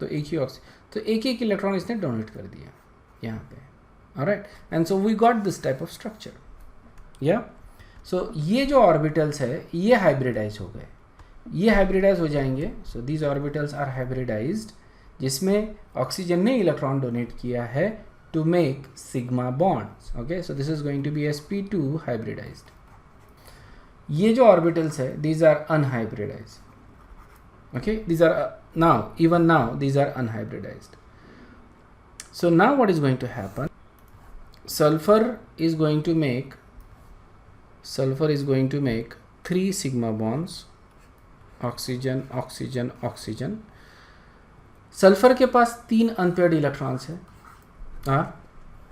तो एक एक इलेक्ट्रॉन इसने डोनेट कर दिया यहाँ पे। Alright, and so we got this type of structure. Yeah so ये जो ऑर्बिटल्स है ये हाइब्रिडाइज हो गए, ये हाइब्रिडाइज हो जाएंगे। So these orbitals are hybridized, जिसमें ऑक्सीजन ने इलेक्ट्रॉन डोनेट किया है to make sigma bonds. Okay, so this is going to be sp2 hybridized. ये जो orbitals है these are unhybridized. Okay, these are even now these are unhybridized. So now what is going to happen? Sulfur is going to make 3 sigma bonds, oxygen oxygen oxygen. Sulphur के पास 3 unpaired electrons है।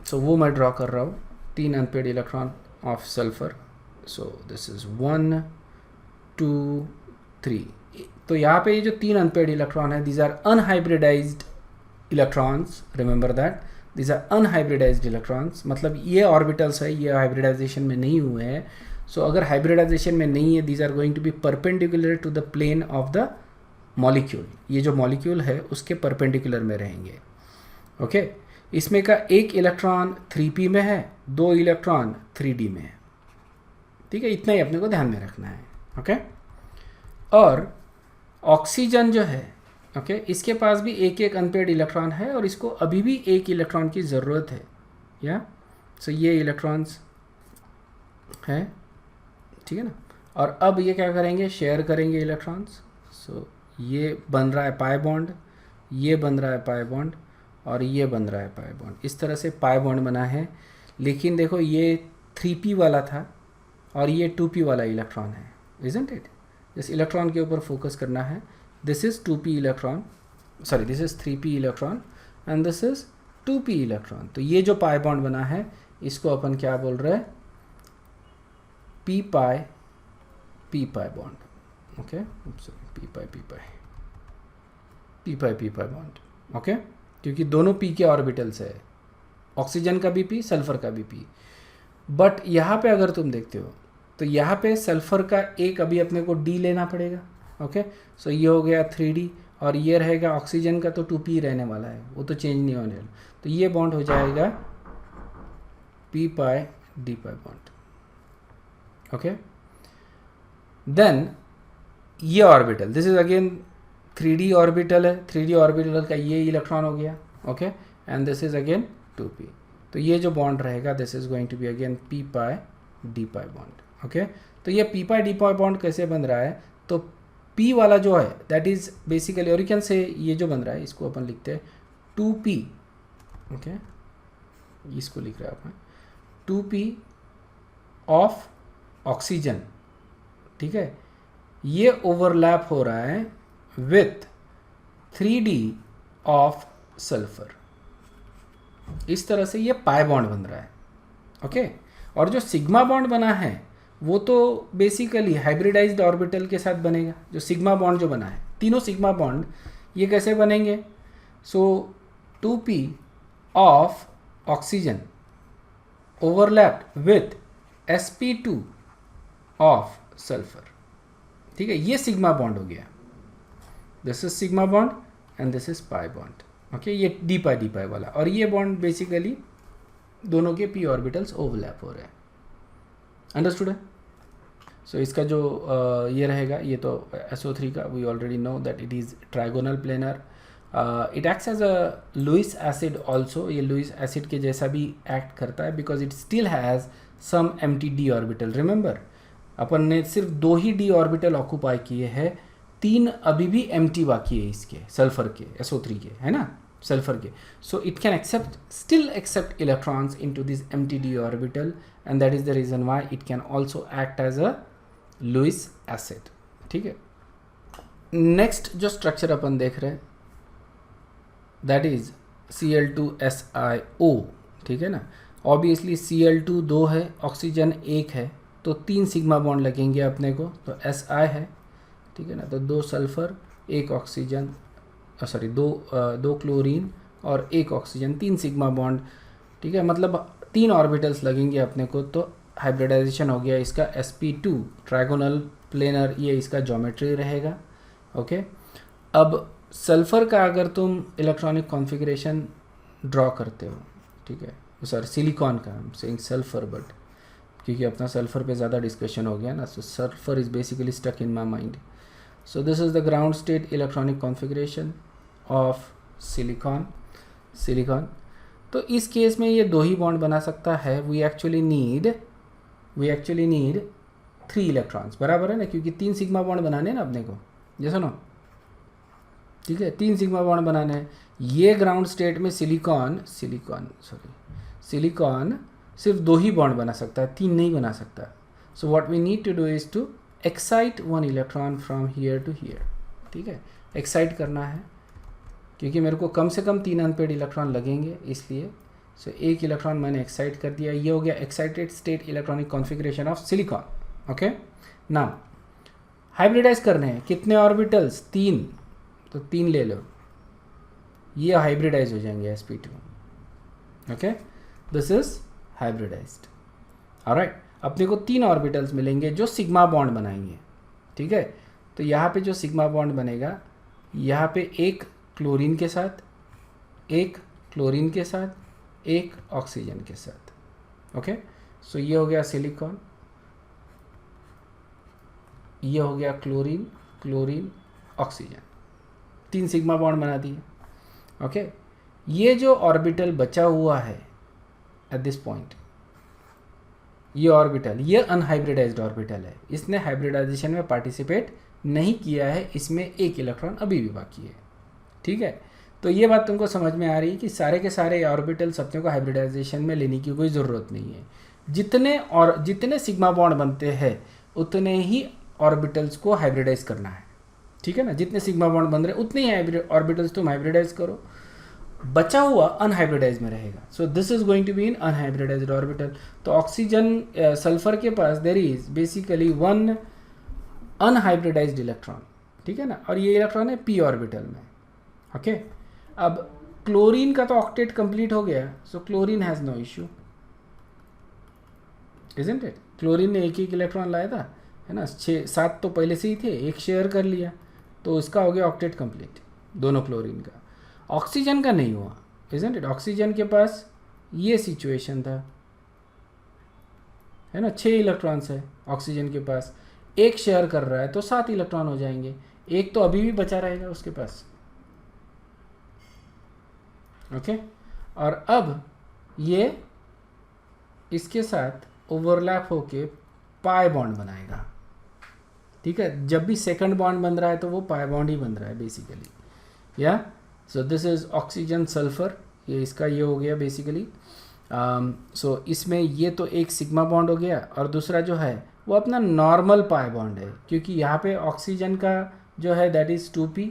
सो वो मैं draw कर रहा हूँ, 3 unpaired electron of sulphur. So this is 1 2 3। तो यहाँ पे ये जो 3 अनपेयर्ड इलेक्ट्रॉन है these are unhybridized electrons. Remember that these are unhybridized electrons, मतलब ये ऑर्बिटल्स है ये हाइब्रिडाइजेशन में नहीं हुए हैं। सो अगर हाइब्रिडाइजेशन में नहीं है these are going to be perpendicular to the plane of the molecule, ये जो मॉलिक्यूल है उसके परपेंडिकुलर में रहेंगे। ओके, इसमें का एक इलेक्ट्रॉन 3p में है, 2 इलेक्ट्रॉन 3d में है। ठीक है, इतना ही अपने को ध्यान में रखना है। ओके, और ऑक्सीजन जो है, ओके, इसके पास भी एक एक अनपेयर्ड इलेक्ट्रॉन है और इसको अभी भी एक इलेक्ट्रॉन की ज़रूरत है। या सो ये इलेक्ट्रॉन्स हैं, ठीक है ना। और अब ये क्या करेंगे, शेयर करेंगे इलेक्ट्रॉन्स। सो ये बन रहा है पाई बॉन्ड, ये बन रहा है पाई बॉन्ड, और ये बन रहा है पाई बॉन्ड। इस तरह से पाई बॉन्ड बना है। लेकिन देखो ये 3p वाला था और ये 2p वाला इलेक्ट्रॉन है, इजंट इट। इस इलेक्ट्रॉन के ऊपर फोकस करना है। This is 2p electron, sorry this is 3p electron and this is 2p electron. तो ये जो पाई बॉन्ड बना है इसको अपन क्या बोल रहे हैं, p पाई बॉन्ड। ओके, p पाई बॉन्ड। ओके, क्योंकि दोनों p के ऑर्बिटल्स है, ऑक्सीजन का भी p, सल्फर का भी p। बट यहाँ पे अगर तुम देखते हो तो यहाँ पे सल्फर का एक अभी अपने को d लेना पड़ेगा। ओके, सो ये हो गया 3d और ये रहेगा ऑक्सीजन का तो 2p रहने वाला है, वो तो चेंज नहीं होने वाला। तो ये बॉन्ड हो जाएगा p pi d pi bond. Okay, then ये orbital, this is again 3d orbital है, 3d ऑर्बिटल का ये इलेक्ट्रॉन हो गया। Okay, and this is again 2p। तो ये जो बॉन्ड रहेगा this is going to be again p pi d pi bond. Okay, तो ये p pi d pi bond कैसे बन रहा है, तो p वाला जो है दैट इज बेसिकली, और यू कैन से ये जो बन रहा है इसको अपन लिखते हैं 2p। ओके, इसको लिख रहे हैं अपन 2p ऑफ ऑक्सीजन। ठीक है, ये ओवरलैप हो रहा है विथ 3d ऑफ सल्फर। इस तरह से ये पाई बॉन्ड बन रहा है। ओके, और जो सिग्मा बॉन्ड बना है वो तो बेसिकली हाइब्रिडाइज्ड ऑर्बिटल के साथ बनेगा। जो सिग्मा बॉन्ड जो बना है, तीनों सिग्मा बॉन्ड ये कैसे बनेंगे, सो 2p of oxygen overlapped with sp2 of sulphur. ठीक है, ये सिग्मा बॉन्ड हो गया। This is sigma bond and this is pi bond. Okay, ये d पाई वाला, और ये बॉन्ड बेसिकली दोनों के p ऑर्बिटल्स ओवरलैप हो रहे हैं। अंडरस्टूड है। सो इसका जो ये रहेगा, ये तो SO3 का we already know that it is trigonal planar. It acts as a Lewis acid also. ये लुइस एसिड के जैसा भी एक्ट करता है because it still has some empty d orbital. Remember, अपन ने सिर्फ 2 ही d ऑर्बिटल ऑक्यूपाई किए हैं, 3 अभी भी एम्प्टी बाकी है इसके, सल्फर के, SO3 के, है ना, सल्फर के। So it can still accept electrons into this empty d orbital, and that is the reason why it can also act as a Lewis acid। ठीक है, नेक्स्ट जो स्ट्रक्चर अपन देख रहे हैं दैट इज Cl2SiO। ठीक है ना, ऑब्वियसली Cl2 2 है, ऑक्सीजन 1 है, तो 3 सिग्मा बॉन्ड लगेंगे अपने को, तो Si है। ठीक है ना, तो 2 सल्फर 1 ऑक्सीजन, सॉरी 2 क्लोरीन और 1 ऑक्सीजन, 3 सिग्मा बॉन्ड। ठीक है, मतलब 3 ऑर्बिटल्स लगेंगे अपने को, तो हाइब्रिडाइजेशन हो गया इसका sp2 ट्राइगोनल प्लेनर, ये इसका ज्योमेट्री रहेगा। ओके, अब सल्फर का अगर तुम इलेक्ट्रॉनिक कॉन्फ़िगरेशन ड्रॉ करते हो, ठीक है, सॉरी सिलिकॉन का, I am saying sulphur, but क्योंकि अपना सल्फर पे ज़्यादा डिस्कशन हो गया ना, so sulphur is basically stuck in my mind. So this is the ground state electronic configuration of silicon। तो इस केस में ये 2 ही बॉन्ड बना सकता है। we actually need 3 इलेक्ट्रॉन्स, बराबर है ना, क्योंकि 3 सिग्मा बॉन्ड बनाने हैं ना अपने को, जैसा ना। ठीक है, 3 सिग्मा बॉन्ड बनाने हैं। ये ग्राउंड स्टेट में सिलिकॉन सिर्फ 2 ही बॉन्ड बना सकता है, 3 नहीं बना सकता। So what we need to do is to excite 1 electron from here to here. ठीक है, एक्साइट करना है, क्योंकि मेरे को कम से कम 3 अनपेड इलेक्ट्रॉन लगेंगे, इसलिए सो 1 इलेक्ट्रॉन मैंने एक्साइट कर दिया। ये हो गया excited state electronic configuration of silicon. Okay, now hybridize करने हैं, कितने ऑर्बिटल्स, 3, तो 3 ले लो, ये हाइब्रिडाइज हो जाएंगे sp2। Okay, this is hybridized. Alright, अपने को 3 ऑर्बिटल्स मिलेंगे जो सिग्मा बॉन्ड बनाएंगे। ठीक है, तो यहाँ पे जो सिग्मा बॉन्ड बनेगा यहाँ पे एक क्लोरीन के साथ, एक क्लोरीन के साथ, एक ऑक्सीजन के साथ. ओके, सो ये हो गया सिलिकॉन, ये हो गया chlorine, chlorine, oxygen, 3 sigma bond बना दिए. ओके, ये जो ऑर्बिटल बचा हुआ है एट दिस पॉइंट, ये ऑर्बिटल, ये अनहाइब्रिडाइज्ड ऑर्बिटल है, इसने हाइब्रिडाइजेशन में पार्टिसिपेट नहीं किया है, इसमें एक इलेक्ट्रॉन अभी भी बाकी है. ठीक है, तो ये बात तुमको समझ में आ रही है कि सारे के सारे ऑर्बिटल्स अपने को हाइब्रिडाइजेशन में लेने की कोई ज़रूरत नहीं है. जितने सिग्मा बॉन्ड बनते हैं उतने ही ऑर्बिटल्स को हाइब्रिडाइज करना है. ठीक है ना, जितने सिग्मा बॉन्ड बन रहे उतने ही ऑर्बिटल्स तुम हाइब्रिडाइज करो, बचा हुआ अनहाइब्रिडाइज में रहेगा. So this is going to be in unhybridised orbital. तो ऑक्सीजन सल्फर के पास there is basically 1 unhybridised electron. ठीक है ना, और ये इलेक्ट्रॉन है पी ऑर्बिटल में. ओके, अब क्लोरीन का तो ऑक्टेट कंप्लीट हो गया, so chlorine has no issue, isn't it. Chlorine ने एक इलेक्ट्रॉन लाया था, है ना, 6-7 तो पहले से ही थे, एक शेयर कर लिया, तो उसका हो गया ऑक्टेट कंप्लीट दोनों क्लोरीन का. ऑक्सीजन का नहीं हुआ, इजंट इट. ऑक्सीजन के पास ये सिचुएशन था, है ना, 6 इलेक्ट्रॉन्स है ऑक्सीजन के पास, एक शेयर कर रहा है तो 7 इलेक्ट्रॉन हो जाएंगे, एक तो अभी भी बचा रहेगा उसके पास. ओके, और अब ये इसके साथ ओवरलैप होके पाई बॉन्ड बनाएगा. ठीक है, जब भी सेकंड बॉन्ड बन रहा है तो वो पाई बॉन्ड ही बन रहा है बेसिकली. या सो दिस इज ऑक्सीजन सल्फर, ये इसका ये हो गया बेसिकली. सो इसमें ये तो एक सिग्मा बॉन्ड हो गया, और दूसरा जो है वो अपना नॉर्मल पाई बॉन्ड है, क्योंकि यहाँ पे ऑक्सीजन का जो है दैट इज़ 2p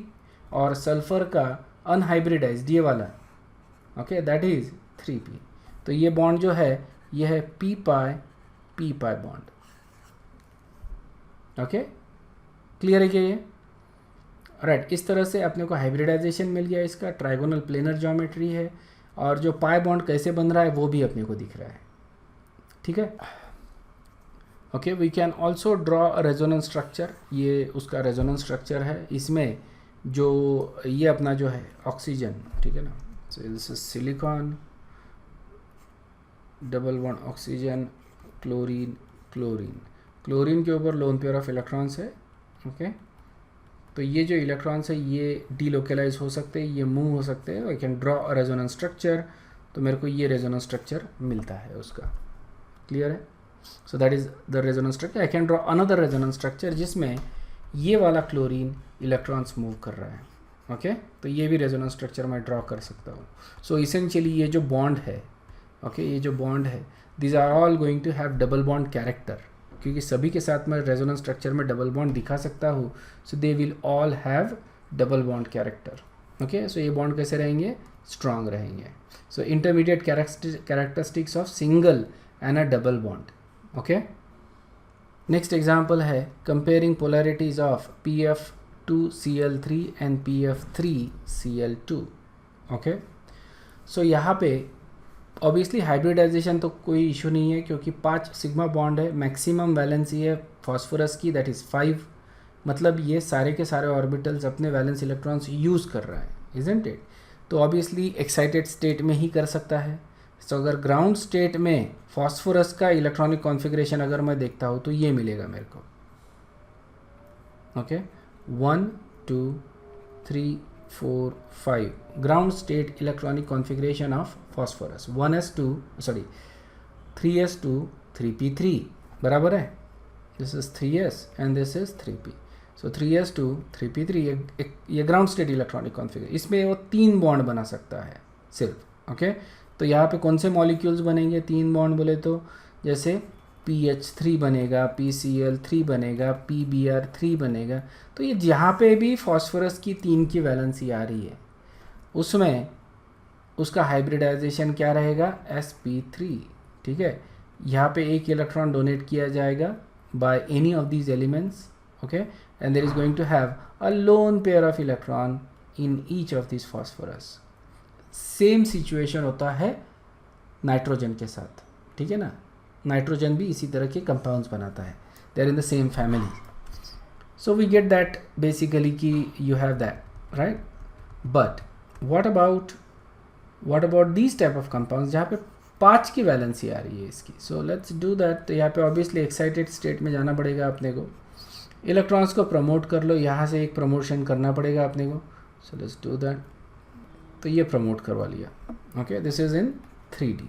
और सल्फर का अनहाइब्रिडाइज्ड ये वाला, ओके, दैट इज़ 3p. तो ये बॉन्ड जो है ये है p पाई बॉन्ड. ओके, क्लियर है क्या ये? राइट, इस तरह से अपने को हाइब्रिडाइजेशन मिल गया, इसका ट्राइगोनल प्लेनर ज्योमेट्री है, और जो पाई बॉन्ड कैसे बन रहा है वो भी अपने को दिख रहा है. ठीक है, okay, we can also draw a resonance structure. ये उसका रेजोनेंस स्ट्रक्चर है, इसमें जो ये अपना जो है ऑक्सीजन, ठीक है ना, सो this is silicon, double bond oxygen, chlorine, chlorine, chlorine के ऊपर लोन पेयर ऑफ इलेक्ट्रॉन्स है. ओके, तो ये जो इलेक्ट्रॉन्स है ये डीलोकलाइज हो सकते हैं, ये मूव हो सकते हैं. I can draw a resonance structure, तो मेरे को ये रेजोनेंस स्ट्रक्चर मिलता है उसका. क्लियर है? सो that is the resonance structure. I can draw another resonance structure जिसमें ये वाला क्लोरीन इलेक्ट्रॉन्स मूव कर रहा है. ओके, तो ये भी रेजोनेंस स्ट्रक्चर मैं ड्रॉ कर सकता हूँ. सो इसेंशियली ये जो बॉन्ड है, ओके, ये जो बॉन्ड है, these are all going to have double bond character, क्योंकि सभी के साथ मैं रेजोनेंस स्ट्रक्चर में डबल बॉन्ड दिखा सकता हूँ. So they will all have double bond character. Okay, so ये बॉन्ड कैसे रहेंगे? स्ट्रांग रहेंगे. So intermediate characteristics of single and a double bond. Okay, next example है comparing polarities of PF2Cl3 and PF3Cl2. Okay, so यहाँ पे obviously hybridisation तो कोई इशू नहीं है, क्योंकि 5 सिग्मा बॉन्ड है, मैक्सिमम वैलेंसी है फॉस्फोरस की, दैट इज़ 5. मतलब ये सारे के सारे ऑर्बिटल्स अपने वैलेंस इलेक्ट्रॉन्स यूज़ कर रहा है, इजंट इट. तो ऑब्वियसली एक्साइटेड स्टेट में ही कर सकता है. तो अगर ग्राउंड स्टेट में फॉस्फोरस का इलेक्ट्रॉनिक कॉन्फ़िगरेशन अगर मैं देखता हूँ तो ये मिलेगा मेरे को. Okay, 1 2 3 4 5 ground state electronic configuration of phosphorus. 3s2 3p3 बराबर है. This is 3s and this is 3p. So 3s2 3p3 ये ग्राउंड स्टेट इलेक्ट्रॉनिक कॉन्फ़िगरेशन. इसमें वो 3 बॉन्ड बना सकता है सिर्फ. ओके, तो यहाँ पे कौन से मॉलिक्यूल्स बनेंगे 3 बॉन्ड बोले तो? जैसे PH3 बनेगा, PCl3 बनेगा, PBr3 बनेगा. तो ये जहाँ पे भी फॉस्फोरस की 3 की वैलेंसी आ रही है उसमें उसका हाइब्रिडाइजेशन क्या रहेगा? sp3. ठीक है, यहाँ पे एक इलेक्ट्रॉन डोनेट किया जाएगा by any of these elements. Okay, and there is going to have a lone pair of electron in each of this phosphorus. Same situation होता है नाइट्रोजन के साथ. ठीक है ना, नाइट्रोजन भी इसी तरह के कंपाउंड्स बनाता है, they are in the same family. So we get that basically कि you have that. Right. But what about these type of compounds जहाँ पे 5 की वैलेंसी आ रही है इसकी. So let's do that. तो यहाँ पे ऑब्वियसली एक्साइटेड स्टेट में जाना पड़ेगा अपने को. इलेक्ट्रॉन्स को प्रमोट कर लो, यहाँ से एक प्रमोशन करना पड़ेगा अपने को. सो लेट्स डू दैट. तो ये प्रमोट करवा लिया. Okay, this is in 3D.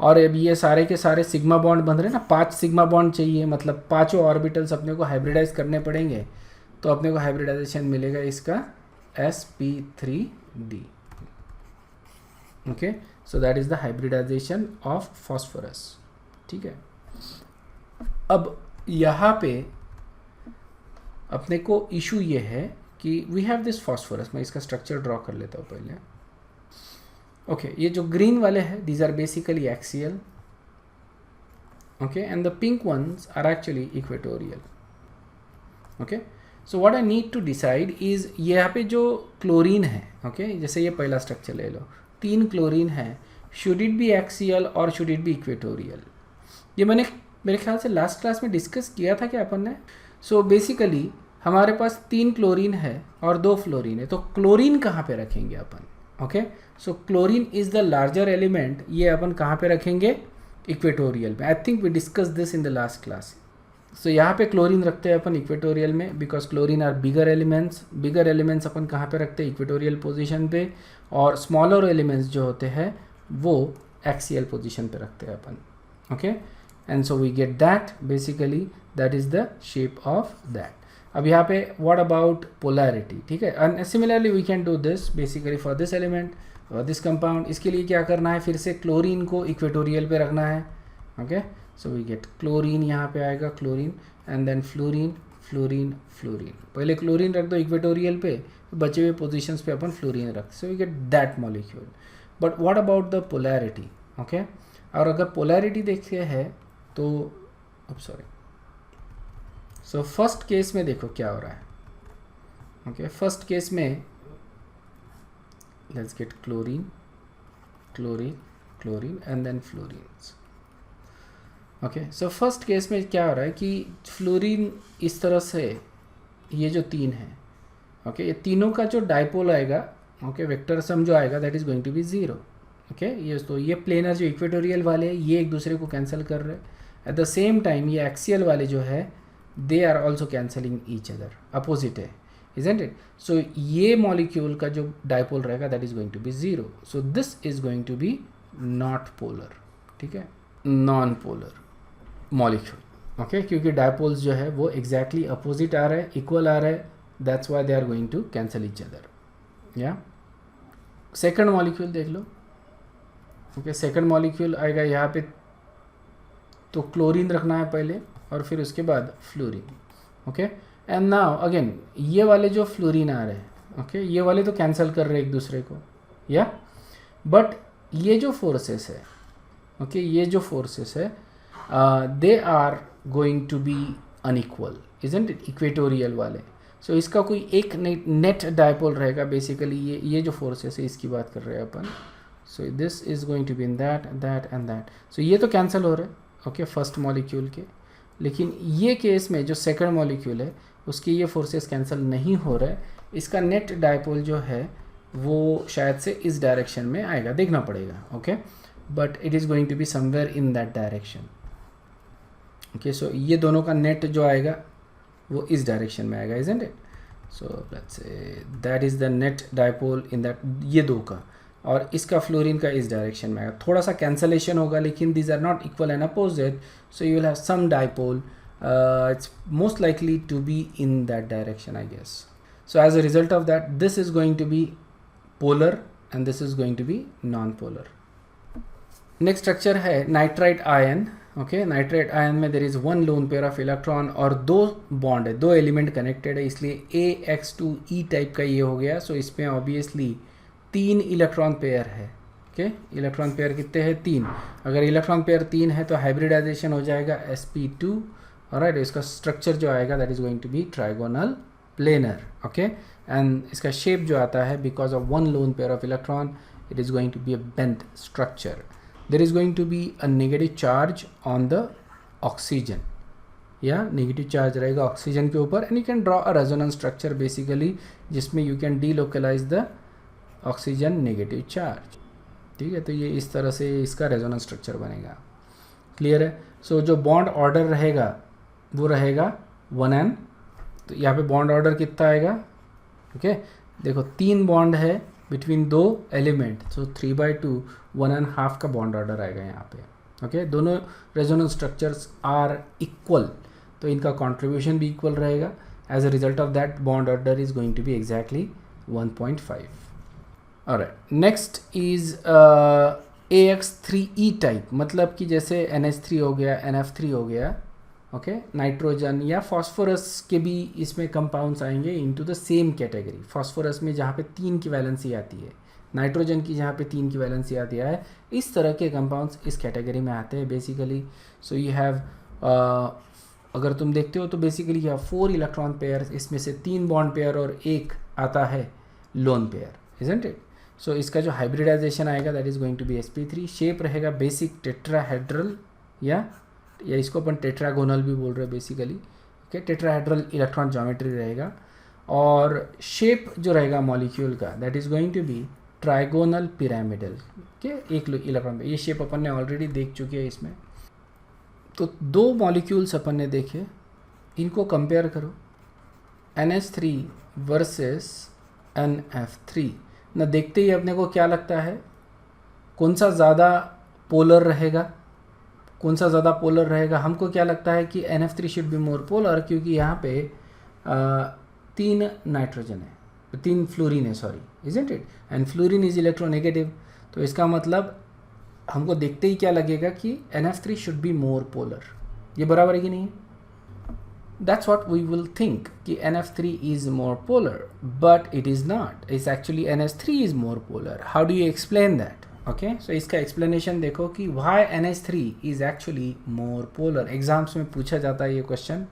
और अब ये सारे के सारे सिग्मा बॉन्ड बन रहे हैं ना, 5 सिग्मा बॉन्ड चाहिए, मतलब पांचों ऑर्बिटल्स अपने को हाइब्रिडाइज करने पड़ेंगे. तो अपने को हाइब्रिडाइजेशन मिलेगा इसका sp3d. Okay, so that is the hybridization of phosphorus. ठीक है. अब यहाँ पे अपने को इशू ये है कि वी हैव दिस फॉस्फोरस. मैं इसका स्ट्रक्चर ड्रॉ कर लेता हूँ पहले. ओके, ये जो ग्रीन वाले हैं these are basically axial. Okay, and the pink ones are actually equatorial. Okay, so what I need to decide is यहाँ पे जो क्लोरीन है, ओके, जैसे ये पहला स्ट्रक्चर ले लो, 3 क्लोरीन है. शुड इट बी एक्सियल और शुड इट बी इक्वेटोरियल? ये मैंने मेरे ख्याल से लास्ट क्लास में डिस्कस किया था क्या अपन ने. सो बेसिकली हमारे पास 3 क्लोरीन है और 2 फ्लोरीन है. तो क्लोरीन कहाँ पे रखेंगे अपन? Okay, so chlorine is the larger element. ये अपन कहाँ पे रखेंगे? इक्वेटोरियल में. I think we discuss this in the last class. So यहाँ पे क्लोरीन रखते हैं अपन इक्वेटोरियल में because chlorine are bigger elements. Bigger elements अपन कहाँ पे रखते हैं? इक्वेटोरियल पोजीशन पे. और स्मॉलर एलिमेंट्स जो होते हैं वो एक्सियल पोजीशन पे रखते हैं अपन. Okay, and so we get that. Basically that is the shape of that. अब यहाँ पे व्हाट अबाउट पोलैरिटी? ठीक है, and similarly we can do this basically for this element और दिस कंपाउंड. इसके लिए क्या करना है? फिर से क्लोरीन को इक्वेटोरियल पे रखना है. Okay, so we get chlorine. यहाँ पे आएगा chlorine and then fluorine fluorine fluorine. पहले क्लोरीन रख दो इक्वेटोरियल पे, बचे हुए पोजिशंस पे अपन फ्लोरीन रख. So we get that molecule. But what about the polarity? Okay, और अगर पोलैरिटी देखते हैं तो अब सॉरी, सो फर्स्ट केस में देखो क्या हो रहा है. ओके, फर्स्ट केस में let's get chlorine chlorine chlorine and then fluorines. Okay, so first case में क्या हो रहा है कि फ्लोरीन इस तरह से, ये जो 3 है, ओके, ये तीनों का जो डाइपोल आएगा, ओके, वेक्टर सम जो आएगा that is going to be 0. Okay, ये तो ये प्लेनर जो इक्वेटोरियल वाले हैं ये एक दूसरे को कैंसिल कर रहे हैं. एट द सेम टाइम ये एक्सियल वाले जो है they are also cancelling each other. Opposite है, isn't it? So ये मॉलिक्यूल का जो डाइपोल रहेगा that is going to be 0. So this is going to be not polar. ठीक है, नॉन पोलर मॉलिक्यूल. ओके, क्योंकि डाइपोल्स जो है वो एग्जैक्टली अपोजिट आ रहा है, इक्वल आ रहा है. That's why they are going to cancel each other. या सेकंड मॉलिक्यूल देख लो. ओके, सेकंड मॉलिक्यूल आएगा यहाँ पे, तो क्लोरीन रखना है पहले और फिर उसके बाद fluorine. Okay, and now again ये वाले जो फ्लोरीन आ रहे हैं, ओके, ये वाले तो कैंसिल कर रहे हैं एक दूसरे को. या बट ये जो फोर्सेस है, ओके, ये जो फोर्सेस है they are going to be unequal, isn't it? Equatorial वाले. सो इसका कोई एक नेट डाइपोल रहेगा. बेसिकली ये जो फोर्सेस है इसकी बात कर रहे हैं अपन. So this is going to be in that that and that. So ये तो कैंसिल हो रहे हैं, ओके, फर्स्ट मॉलिक्यूल के. लेकिन ये केस में जो सेकंड मॉलिक्यूल है उसके ये फोर्सेस कैंसिल नहीं हो रहे. इसका नेट डाइपोल जो है वो शायद से इस डायरेक्शन में आएगा, देखना पड़ेगा. Okay, but it is going to be somewhere in that direction. Okay, so ये दोनों का नेट जो आएगा वो इस डायरेक्शन में आएगा, isn't it? So let's say that is the net dipole in that, ये दो का, और इसका फ्लोरीन का इस डायरेक्शन में आएगा. थोड़ा सा कैंसलेशन होगा लेकिन these are not equal and opposite. So you will have some dipole. It's most likely to be in that direction, I guess. So as a result of that, this is going to be polar and this is going to be non-polar. Next structure है nitrite ion. Okay, nitrite ion में there is one lone pair of electron और 2 bond है, 2 element connected है, इसलिए AX2E type का ये हो गया. So इसमें obviously 3 electron pair है. Okay, electron pair कितने हैं? 3. अगर electron pair 3 है तो hybridization हो जाएगा sp2. ऑलराइट, इसका स्ट्रक्चर जो आएगा that is going to be trigonal planar. Okay, and इसका शेप जो आता है because of one lone pair of electron it is going to be a bent structure. There is going to be a negative charge on the oxygen. या negative charge रहेगा oxygen के ऊपर, and you can draw a resonance structure basically जिसमें you can delocalise the oxygen negative charge. ठीक है, तो ये इस तरह से इसका रेजोनेंस स्ट्रक्चर बनेगा। क्लियर है? सो जो बॉन्ड ऑर्डर रहेगा वो रहेगा 1n। तो यहाँ पे बॉन्ड ऑर्डर कितना आएगा? ओके, देखो 3 बॉन्ड है बिटवीन 2 एलिमेंट, सो 3/2 1.5 का बॉन्ड ऑर्डर आएगा यहाँ पे। ओके, दोनों रेजोनेंस स्ट्रक्चर्स आर इक्वल, तो इनका कंट्रीब्यूशन भी इक्वल रहेगा। As a result of that bond order is going to be exactly 1.5। Alright, next is AX3E type, मतलब कि जैसे NH3 हो गया, NF3 हो गया, ओके, नाइट्रोजन या फॉस्फोरस के भी इसमें कंपाउंड्स आएंगे into the same category. Phosphorus में जहाँ पे 3 की वैलेंसी आती है, नाइट्रोजन की जहाँ पे 3 की वैलेंसी आती है, इस तरह के कंपाउंड्स इस कैटेगरी में आते हैं बेसिकली। सो यू हैव, अगर तुम देखते हो तो बेसिकली यह 4 इलेक्ट्रॉन पेयर, इसमें से 3 बॉन्ड पेयर और 1 आता है lone pair, isn't it? So इसका जो हाइब्रिडाइजेशन आएगा that is going to be sp3। Shape रहेगा बेसिक टेट्राहेड्रल, या इसको अपन टेट्रागोनल भी बोल रहे हैं basically. Okay, tetrahedral electron geometry रहेगा, और शेप जो रहेगा मॉलिक्यूल का that is going to be trigonal pyramidal. Okay, एक इलेक्ट्रॉन पे, ये शेप अपन ने ऑलरेडी देख चुके हैं इसमें। तो 2 मॉलिक्यूल्स अपन ने देखे, इनको कंपेयर करो, NH3 वर्सेस NF3। ना देखते ही अपने को क्या लगता है, कौन सा ज़्यादा पोलर रहेगा? कौन सा ज़्यादा पोलर रहेगा? हमको क्या लगता है कि NF3 should be more polar, क्योंकि यहाँ पे 3 नाइट्रोजन है, 3 फ्लोरीन है, sorry, isn't it? And fluorine is electronegative, तो इसका मतलब हमको देखते ही क्या लगेगा कि NF3 should be more polar. ये बराबर है कि नहीं? That's what we will think कि NF3 is more polar, but it is not. It's actually NH3 is more polar. How do you explain that? Okay, so इसका explanation देखो कि why NH3 is actually more polar. Exams में पूछा जाता है ये question.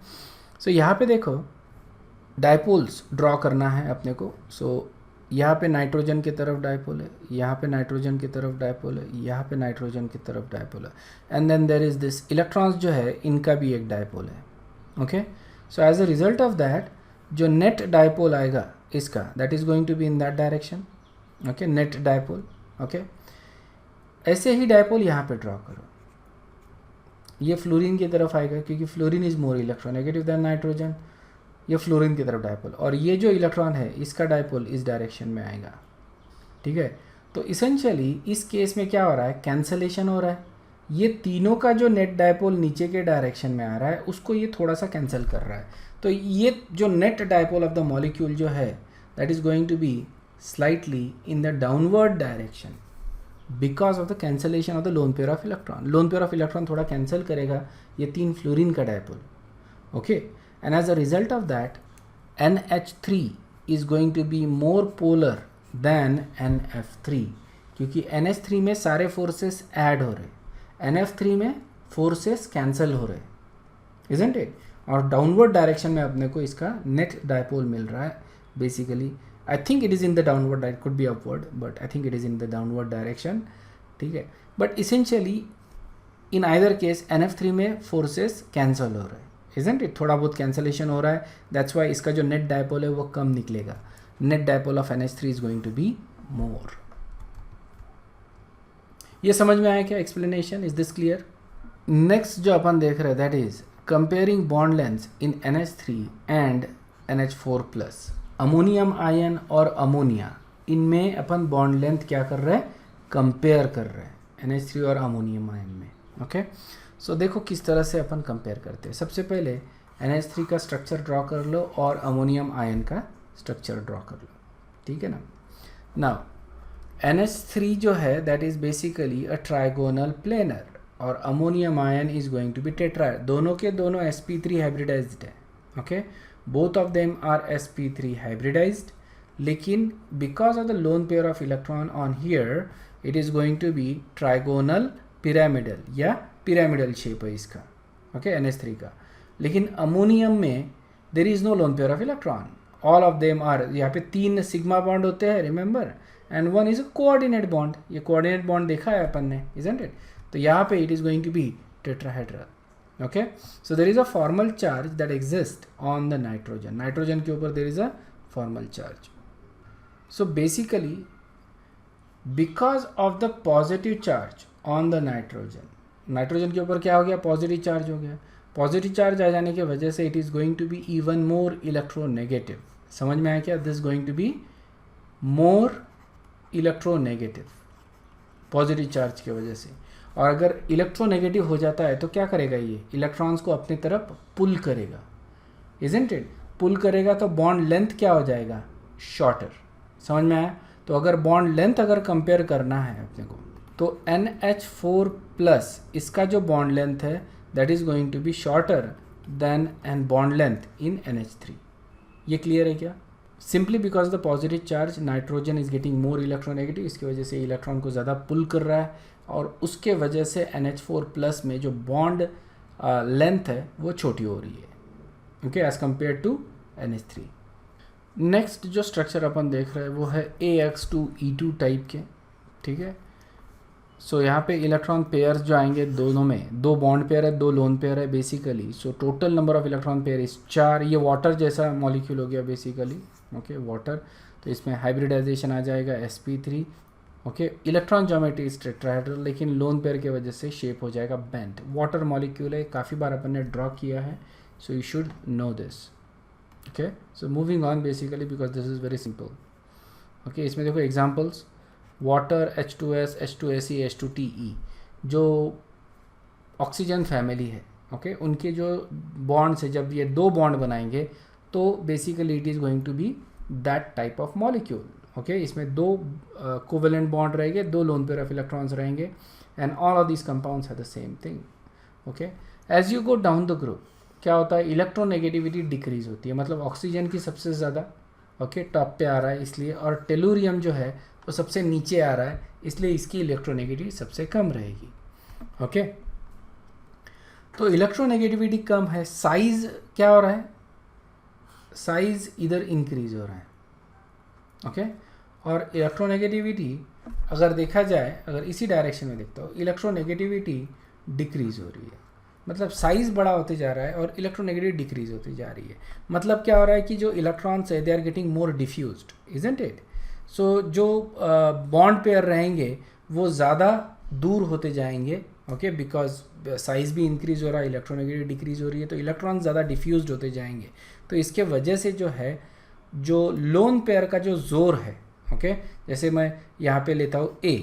So यहाँ पे देखो डायपोल्स ड्रॉ करना है अपने को। So यहाँ पे नाइट्रोजन की तरफ डायपोल है, यहाँ पे नाइट्रोजन की तरफ डायपोल है, यहाँ पे नाइट्रोजन की तरफ डायपोल है, and then there is this electrons जो है इनका भी एक डायपोल है। Okay, so as a result of that जो नेट डायपोल आएगा इसका that is going to be in that direction. Okay, net dipole. Okay, ऐसे ही डायपोल यहाँ पे ड्रॉ करो, ये फ्लोरीन की तरफ आएगा क्योंकि fluorine is more electronegative than nitrogen, ये फ्लोरीन की तरफ डायपोल, और ये जो इलेक्ट्रॉन है इसका डायपोल इस डायरेक्शन में आएगा। ठीक है, तो इसेंशियली इस केस में क्या हो रहा है, कैंसलेशन हो रहा है। ये तीनों का जो नेट डायपोल नीचे के डायरेक्शन में आ रहा है उसको ये थोड़ा सा कैंसिल कर रहा है, तो ये जो net dipole of the molecule जो है that is going to be slightly in the downward direction because of the cancellation of the lone pair of electron. Lone pair of electron थोड़ा कैंसिल करेगा ये 3 फ्लोरीन का dipole. Okay, and as a result of that NH3 is going to be more polar than NF3, क्योंकि NH3 में सारे forces add हो रहे, NF3 में फोर्सेस कैंसिल हो रहे, इजंट इट? और डाउनवर्ड डायरेक्शन में अपने को इसका नेट डायपोल मिल रहा है basically. I think it is in the downward, it could be upward but I think it is in the downward direction. ठीक है, but essentially in either case NF3 में forces cancel हो रहे हैं, isn't it? थोड़ा बहुत cancellation हो रहा है, दैट्स वाई इसका जो नेट डायपोल है वो कम निकलेगा। Net dipole of NH3 is going to be more. ये समझ में आया क्या explanation? Is this clear? Next जो अपन देख रहे हैं that is comparing bond lengths in NH3 and NH4+। Ammonium ion और अमोनिया, इनमें अपन बॉन्ड लेंथ क्या कर रहे हैं, कंपेयर कर रहे हैं NH3 और अमोनियम आयन में। ओके, सो देखो किस तरह से अपन कंपेयर करते हैं। सबसे पहले NH3 का स्ट्रक्चर ड्रॉ कर लो और अमोनियम आयन का स्ट्रक्चर ड्रॉ कर लो, ठीक है ना? नाउ NH3 जो है that is basically a trigonal planar और ammonium ion is going to be tetra. दोनों के दोनों sp3 हाइब्रिडाइज्ड है। Okay, both of them are sp3 hybridised, लेकिन because of the lone pair of electron on here it is going to be trigonal pyramidal या pyramidal shape है इसका। Okay, NH3 का। लेकिन अमोनियम में there is no lone pair of electron, all of them are, यहाँ पे 3 sigma bond होते हैं remember, and 1 is a coordinate bond. ये कोऑर्डिनेट बॉन्ड देखा है अपन ने, इजंट इट? तो यहाँ पे it is going to be tetrahedral. Okay, so there is a formal charge that exist on the nitrogen, nitrogen के ऊपर there is a formal charge. So basically because of the positive charge on the nitrogen, nitrogen के ऊपर क्या हो गया, positive charge हो गया. Positive charge आ जाने की वजह से it is going to be even more electronegative. समझ में आया क्या, this going to be more electronegative positive charge की वजह से. और अगर इलेक्ट्रोनेगेटिव हो जाता है तो क्या करेगा, ये इलेक्ट्रॉन्स को अपनी तरफ पुल करेगा, इजंट इट. पुल करेगा तो बॉन्ड लेंथ क्या हो जाएगा, शॉर्टर. समझ में आया. तो अगर बॉन्ड लेंथ अगर कंपेयर करना है अपने को, तो NH4+ इसका जो बॉन्ड लेंथ है that is going to be shorter than an bond length in NH3. ये क्लियर है क्या. Simply because the positive charge nitrogen is getting more electronegative, इसकी वजह से इलेक्ट्रॉन को ज़्यादा पुल कर रहा है और उसके वजह से NH4+ में जो बॉन्ड लेंथ है वो छोटी हो रही है, okay, as compare to NH3. Next जो स्ट्रक्चर अपन देख रहे हैं वो है AX2E2 टाइप के. ठीक है, सो यहाँ पे इलेक्ट्रॉन पेयर्स जो आएंगे, दोनों में 2 बॉन्ड पेयर है, 2 लोन पेयर है basically. So total number of electron pair इस 4. ये वाटर जैसा मॉलिक्यूल हो गया बेसिकली, ओके, वाटर. तो इसमें हाइब्रिडाइजेशन आ जाएगा sp3, okay. Electron geometry is tetrahedral, लेकिन लोन पेयर की वजह से शेप हो जाएगा बेंट. वाटर मॉलिक्यूल है, काफ़ी बार अपन ने ड्रॉ किया है, so you should know this. Okay, so moving on basically because this is very simple. Okay, इसमें देखो examples, water, H2S, H2Se, H2Te जो ऑक्सीजन फैमिली है, ओके, उनके जो बॉन्ड्स है, जब ये 2 बॉन्ड बनाएंगे तो basically it is going to be that type of molecule. Okay, इसमें 2 कोवेलेंट बॉन्ड रहेंगे, 2 लोन पेयर ऑफ इलेक्ट्रॉन्स रहेंगे and all of this compounds have the same thing. Okay, as you go down the group क्या होता है, electronegativity decrease होती है, मतलब oxygen की सबसे ज़्यादा, ओके, टॉप पे आ रहा है इसलिए, और टेलुरियम जो है वो सबसे नीचे आ रहा है इसलिए इसकी इलेक्ट्रोनेगेटिविटी सबसे कम रहेगी. ओके, तो इलेक्ट्रोनेगेटिविटी कम है, साइज क्या हो रहा है, साइज इधर इंक्रीज हो रहा है. ओके, और इलेक्ट्रोनेगेटिविटी अगर देखा जाए, अगर इसी डायरेक्शन में देखता हो, इलेक्ट्रोनेगेटिविटी डिक्रीज हो रही है, मतलब साइज बड़ा होते जा रहा है और इलेक्ट्रोनेगेटिव डिक्रीज होती जा रही है. मतलब क्या हो रहा है कि जो इलेक्ट्रॉन्स है they are getting more diffused, isn't it. So जो बॉन्ड पेयर रहेंगे वो ज़्यादा दूर होते जाएंगे, ओके, बिकॉज साइज भी इंक्रीज हो रहा है, इलेक्ट्रोनेगेटिव डिक्रीज हो रही है, तो इलेक्ट्रॉन ज़्यादा डिफ्यूज्ड होते जाएंगे. तो इसके वजह से जो है, जो लोन पेयर का जो जोर है, ओके, जैसे मैं यहाँ पे लेता हूँ A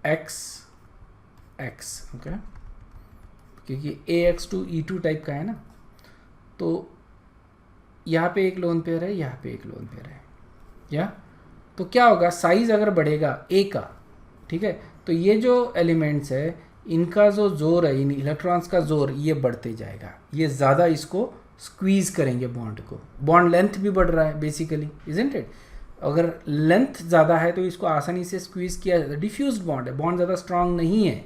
X, ओके, क्योंकि AX2E2 टाइप का है ना, तो यहाँ पे एक लोन पेयर है, यहाँ पे एक लोन पेयर है, या तो क्या होगा, साइज अगर बढ़ेगा A का, ठीक है, तो ये जो एलिमेंट्स है इनका जो जोर है, इन इलेक्ट्रॉन्स का जोर ये बढ़ते जाएगा, ये ज़्यादा इसको स्क्वीज़ करेंगे बॉन्ड को. बॉन्ड लेंथ भी बढ़ रहा है बेसिकली, इजंट इट. अगर लेंथ ज़्यादा है तो इसको आसानी से स्क्वीज़ किया जाता है. डिफ्यूज्ड बॉन्ड है, बॉन्ड ज़्यादा स्ट्रांग नहीं है,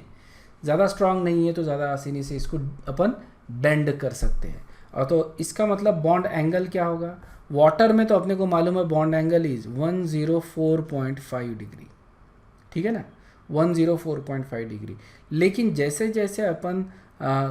ज़्यादा स्ट्रांग नहीं है तो ज़्यादा आसानी से इसको अपन बेंड कर सकते हैं. और तो इसका मतलब बॉन्ड एंगल क्या होगा, वाटर में तो अपने को मालूम है बॉन्ड एंगल इज़ 104.5 डिग्री, ठीक है ना, 104.5 डिग्री. लेकिन जैसे जैसे अपन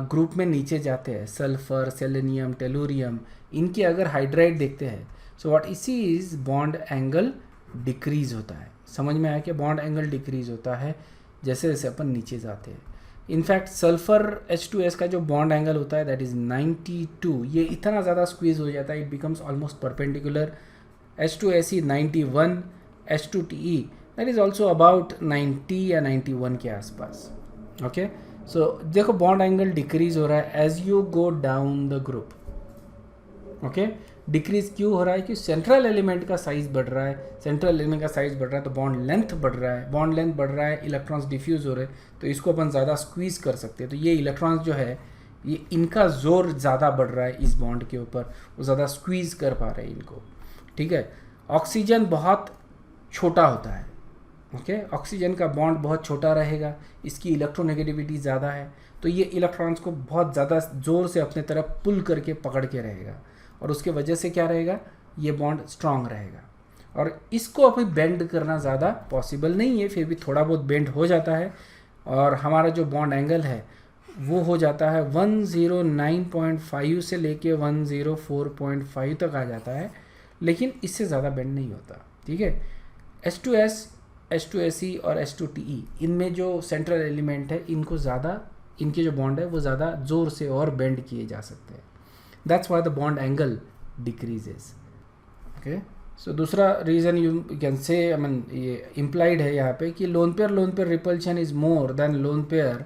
ग्रुप में नीचे जाते हैं, सल्फर, सेलेनियम, टेलुरियम, इनके अगर हाइड्राइड देखते हैं, सो व्हाट इसी इज बॉन्ड एंगल डिक्रीज होता है. समझ में आया कि बॉन्ड एंगल डिक्रीज होता है जैसे जैसे अपन नीचे जाते हैं. इनफैक्ट सल्फर H2S का जो बॉन्ड एंगल होता है दैट इज़ 92, ये इतना ज़्यादा स्क्वीज हो जाता है, it becomes almost perpendicular. H2Se 91, H2Te that is also about 90 या 91 के आसपास. ओके, सो देखो बॉन्ड एंगल डिक्रीज हो रहा है as you go down the group. Okay, decrease क्यों हो रहा है कि सेंट्रल एलिमेंट का साइज बढ़ रहा है, सेंट्रल एलिमेंट का साइज बढ़ रहा है तो बॉन्ड लेंथ बढ़ रहा है, बॉन्ड लेंथ बढ़ रहा है, इलेक्ट्रॉन्स डिफ्यूज हो रहे हैं, तो इसको अपन ज़्यादा स्क्वीज कर सकते हैं. तो ये इलेक्ट्रॉन्स जो है ये इनका जोर ज़्यादा बढ़ रहा है इस बॉन्ड के ऊपर, वो ज़्यादा स्क्वीज कर पा रहे हैं इनको. ठीक है, ऑक्सीजन बहुत छोटा होता है, ओके, ऑक्सीजन का बॉन्ड बहुत छोटा रहेगा, इसकी इलेक्ट्रोनेगेटिविटी ज़्यादा है, तो ये इलेक्ट्रॉन्स को बहुत ज़्यादा ज़ोर से अपने तरफ पुल करके पकड़ के रहेगा और उसके वजह से क्या रहेगा, ये बॉन्ड स्ट्रांग रहेगा. और इसको अभी बेंड करना ज़्यादा पॉसिबल नहीं है, फिर भी थोड़ा बहुत बेंड हो जाता है और हमारा जो बॉन्ड एंगल है वो हो जाता है 109.5 से लेके 104.5 तक आ जाता है, लेकिन इससे ज़्यादा बेंड नहीं होता, ठीक है। H2S, H2SE और H2TE, इनमें जो सेंट्रल एलिमेंट है इनको ज़्यादा, इनके जो बॉन्ड है वो ज़्यादा ज़ोर से और बेंड किए जा सकते हैं। That's why the bond angle decreases, okay. So दूसरा reason you can say, I mean ये इम्प्लाइड है यहाँ पे कि lone pair repulsion is more than lone pair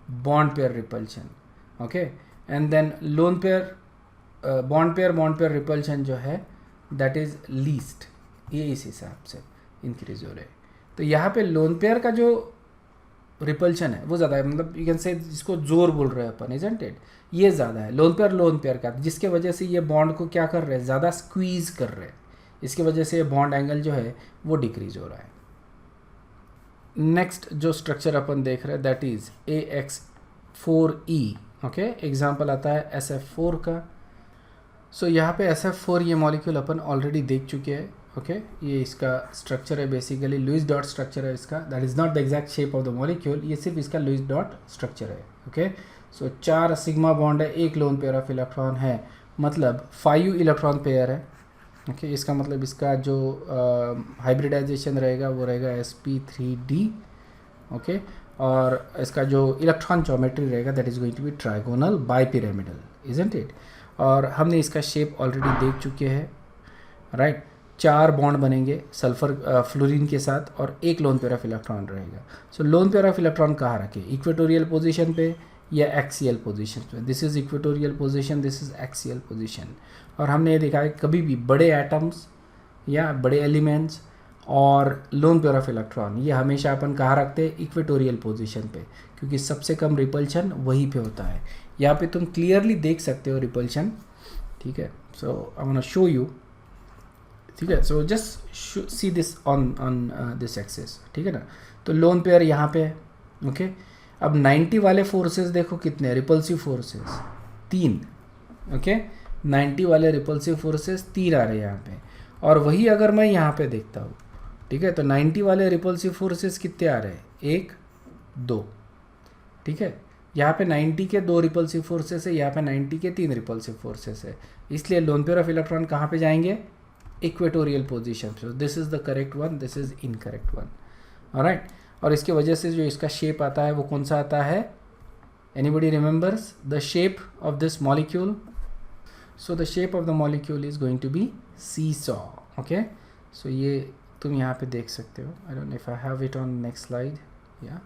bond pair repulsion, okay. And then lone pair bond pair repulsion जो है that is least, ये इस हिसाब से इंक्रीज हो रहे हैं। तो यहाँ पे लोन पेयर का जो रिपल्शन है वो ज़्यादा है, मतलब यू कैन से जिसको जोर बोल रहे हैं अपन, इजंट इट, ये ज़्यादा है लोन पेयर का, जिसके वजह से ये बॉन्ड को क्या कर रहे हैं, ज़्यादा स्क्वीज कर रहे हैं, इसकी वजह से बॉन्ड एंगल जो है वो डिक्रीज हो रहा है। नेक्स्ट जो स्ट्रक्चर अपन देख रहे हैं that is AX4E, okay. Example आता है SF4 का। सो यहाँ पे SF4 ये मॉलिक्यूल अपन ऑलरेडी देख चुके हैं, ओके। ये इसका स्ट्रक्चर है, बेसिकली लुईस डॉट स्ट्रक्चर है इसका, that is not the exact shape of the molecule, ये सिर्फ इसका लुईस डॉट स्ट्रक्चर है, ओके। सो 4 सिग्मा बॉन्ड है, 1 लोन पेयर ऑफ इलेक्ट्रॉन है, मतलब 5 इलेक्ट्रॉन पेयर है, ओके। इसका मतलब इसका जो हाइब्रिडाइजेशन रहेगा वो रहेगा sp3d, ओके। और इसका जो इलेक्ट्रॉन ज्योमेट्री रहेगा that is going to be trigonal bipyramidal, isn't it. और हमने इसका शेप ऑलरेडी देख चुके हैं, राइट। 4 बॉन्ड बनेंगे सल्फर फ्लोरीन के साथ और 1 लोन पेयर ऑफ इलेक्ट्रॉन रहेगा। So lone pair of electron कहाँ रखे, इक्वेटोरियल पोजीशन पे या एक्सियल पोजीशन पे। This is equatorial position, this is axial position. और हमने ये देखा है कभी भी बड़े एटम्स या बड़े एलिमेंट्स और लोन पेयर ऑफ इलेक्ट्रॉन ये हमेशा अपन कहाँ रखते हैं, इक्वेटोरियल पोजीशन पे, क्योंकि सबसे कम रिपल्शन वहीं पे होता है। यहाँ पे तुम क्लियरली देख सकते हो रिपल्शन, ठीक है। So I want to show you, ठीक है। So just see this on this axis, ठीक है ना। तो लोन पेयर यहाँ पे है, ओके। अब 90 वाले फोर्सेस देखो कितने, रिपल्सिव फोर्सेस 3, ओके। 90 वाले रिपल्सिव फोर्सेस 3 आ रहे हैं यहाँ पे। और वही अगर मैं यहाँ पे देखता हूँ, ठीक है, तो 90 वाले रिपल्सिव फोर्सेस कितने आ रहे हैं, 1 2, ठीक है। यहाँ पे 90 के 2 रिपल्सिव फोर्सेस है, यहाँ पे 90 के 3 रिपल्सिव फोर्सेस है, इसलिए लोन पेयर ऑफ इलेक्ट्रॉन कहाँ पे जाएंगे, equatorial position. So this is the correct one, this is incorrect one, alright. और इसके वजह से जो इसका शेप आता है वो कौन सा आता है, anybody remembers the shape of this molecule? So the shape of the molecule is going to be seesaw, okay. So ये तुम यहाँ पे देख सकते हो, I don't know if I have it on next slide, या।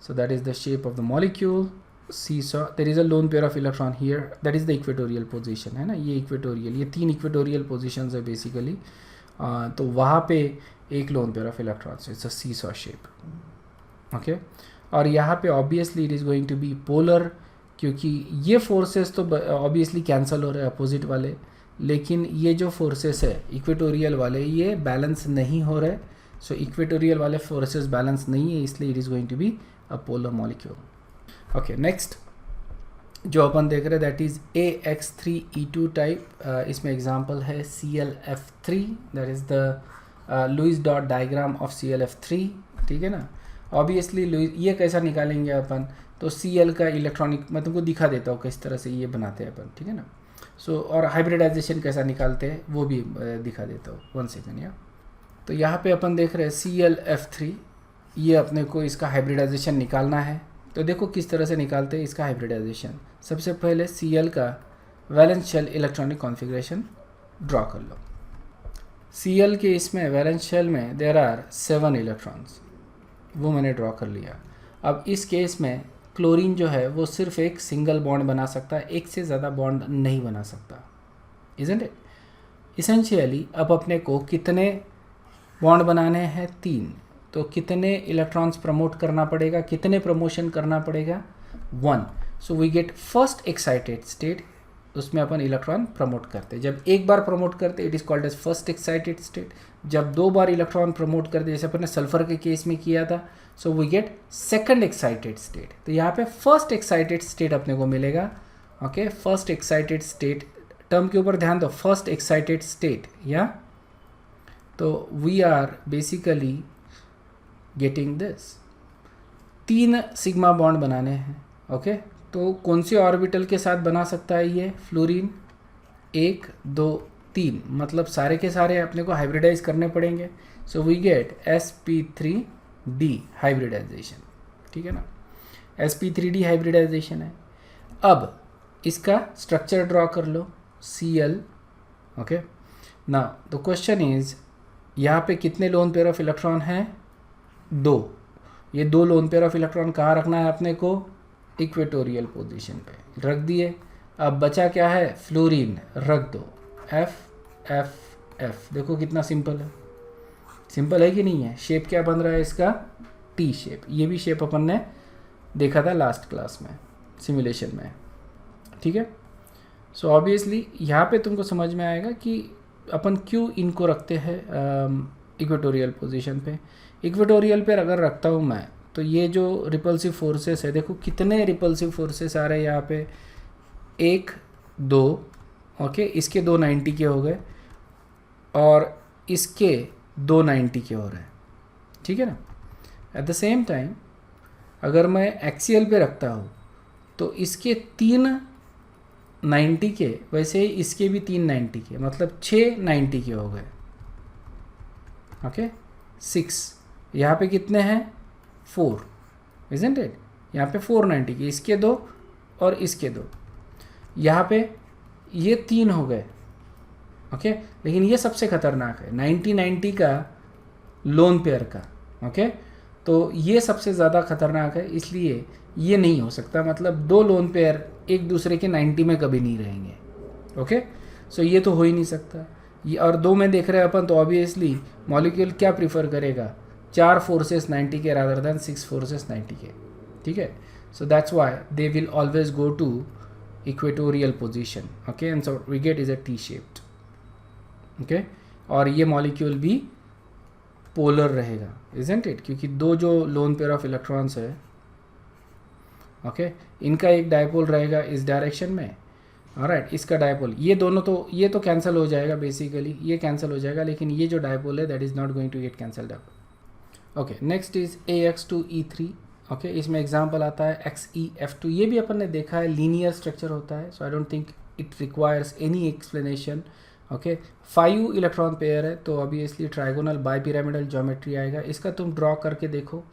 So that is the shape of the molecule seesaw. There is a lone pair of electron here, that is the equatorial position, है ना, ये equatorial, ये 3 equatorial positions है basically. तो वहाँ पे 1 lone pair of electrons, it's a seesaw shape, okay. और यहाँ पे obviously it is going to be polar, क्योंकि ये फोर्सेस तो ऑब्वियसली कैंसिल हो रहे हैं अपोजिट वाले, लेकिन ये जो फोर्सेस है इक्वेटोरियल वाले ये बैलेंस नहीं हो रहे। सो इक्वेटोरियल वाले फोर्सेस बैलेंस नहीं है, इसलिए it is going to be a polar molecule, okay. Next जो अपन देख रहे हैं दैट इज़ AX3E2 टाइप, इसमें एग्जांपल है ClF3, that is the Lewis dot diagram of ClF3, ठीक है ना। ऑब्वियसली लुईस, ये कैसा निकालेंगे अपन, तो Cl का इलेक्ट्रॉनिक मैं तुमको दिखा देता हूँ किस तरह से ये बनाते हैं अपन, ठीक है ना। सो और हाइब्रिडाइजेशन कैसा निकालते हैं वो भी दिखा देता हूँ, 1 सेकेंड या। तो यहाँ पे अपन देख रहे हैं ClF3, ये अपने को इसका हाइब्रिडाइजेशन निकालना है। तो देखो किस तरह से निकालते हैं इसका हाइब्रिडाइजेशन। सबसे पहले Cl का valence shell electronic configuration draw कर लो। Cl के इसमें वैलेंस शेल में देयर आर 7 इलेक्ट्रॉन्स, वो मैंने ड्रॉ कर लिया। अब इस केस में क्लोरीन जो है वो सिर्फ एक सिंगल बॉन्ड बना सकता है, एक से ज़्यादा बॉन्ड नहीं बना सकता, इज़न्ट इट। इसेंशियली अब अपने को कितने बॉन्ड बनाने हैं, 3। तो कितने इलेक्ट्रॉन्स प्रमोट करना पड़ेगा, कितने प्रमोशन करना पड़ेगा, 1। So we get first excited state, उसमें अपन इलेक्ट्रॉन प्रमोट करते। जब एक बार प्रमोट करते it is called as first excited state. जब 2 बार इलेक्ट्रॉन प्रमोट करते जैसे अपन ने सल्फर के केस में किया था, so we get second excited state. तो यहाँ पे फर्स्ट एक्साइटेड स्टेट अपने को मिलेगा, ओके। फर्स्ट एक्साइटेड स्टेट टर्म के ऊपर ध्यान दो, फर्स्ट एक्साइटेड स्टेट, या। तो we are basically getting this, 3 sigma bond बनाने हैं, ओके। तो कौन से ऑर्बिटल के साथ बना सकता है ये फ्लोरीन? 1 2 3, मतलब सारे के सारे अपने को हाइब्रिडाइज करने पड़ेंगे. So we get sp3d hybridization. ठीक है ना, sp3d हाइब्रिडाइजेशन है. अब इसका स्ट्रक्चर ड्रॉ कर लो, Cl. ओके, ना द क्वेश्चन इज यहाँ पे कितने लोन पेयर ऑफ इलेक्ट्रॉन हैं? 2. ये 2 लोन पेयर ऑफ इलेक्ट्रॉन कहाँ रखना है अपने को? इक्वेटोरियल पोजीशन पे रख दिए. अब बचा क्या है? फ्लोरीन रख दो, F F F. देखो कितना सिंपल है. सिंपल है कि नहीं है? शेप क्या बन रहा है इसका? T shape. ये भी शेप अपन ने देखा था लास्ट क्लास में सिमुलेशन में. ठीक है. सो ऑब्वियसली यहाँ पे तुमको समझ में आएगा कि अपन क्यों इनको रखते हैं इक्वेटोरियल पोजीशन पे. इक्वेटोरियल पे अगर रखता हूँ मैं, तो ये जो रिपल्सिव फोर्सेस है, देखो कितने रिपल्सिव फोर्सेस आ रहे हैं यहाँ पे. 1 2, ओके, इसके 290 के हो गए और इसके 290 के हो रहे हैं. ठीक है ना. एट द सेम टाइम अगर मैं एक्सियल पे रखता हूँ तो इसके 390 के, वैसे ही इसके भी 390 के, मतलब 690 के हो गए. ओके, 6. यहाँ पे कितने हैं? 4, इजंट इट? यहाँ पे 490 के, इसके 2 और इसके 2. यहाँ पे ये 3 हो गए. ओके, लेकिन ये सबसे खतरनाक है 90-90 का लोन पेयर का. ओके, तो ये सबसे ज़्यादा खतरनाक है, इसलिए ये नहीं हो सकता. मतलब 2 लोन पेयर एक दूसरे के 90 में कभी नहीं रहेंगे. ओके, सो ये तो हो ही नहीं सकता. ये और 2 में देख रहे हैं अपन, तो ऑब्वियसली मॉलिक्यूल क्या प्रीफर करेगा? 4 फोर्सेस 90 के रादर देन 6 फोर्सेस 90 के. ठीक है. So that's why they will always go to equatorial position. Okay, and so we get is a T shaped. Okay, और ये मॉलिक्यूल भी पोलर रहेगा, इजंट इट? क्योंकि 2 जो लोन पेयर ऑफ इलेक्ट्रॉन्स है, ओके, इनका एक डायपोल रहेगा इस डायरेक्शन में. ऑलराइट, इसका डायपोल, ये दोनों तो, ये तो कैंसिल हो जाएगा बेसिकली, ये कैंसिल हो जाएगा, लेकिन ये जो डायपोल है that is not going to get cancelled up. Okay, next is AX2E3. Okay, इसमें एग्जाम्पल आता है XeF2. ये भी अपन ने देखा है, लीनियर स्ट्रक्चर होता है. So I don't think it requires any explanation. Okay, 5 electron pair है, तो ऑब्वियसली ट्राइगोनल बाइपिरामिडल ज्योमेट्री आएगा. इसका तुम ड्रॉ करके देखो.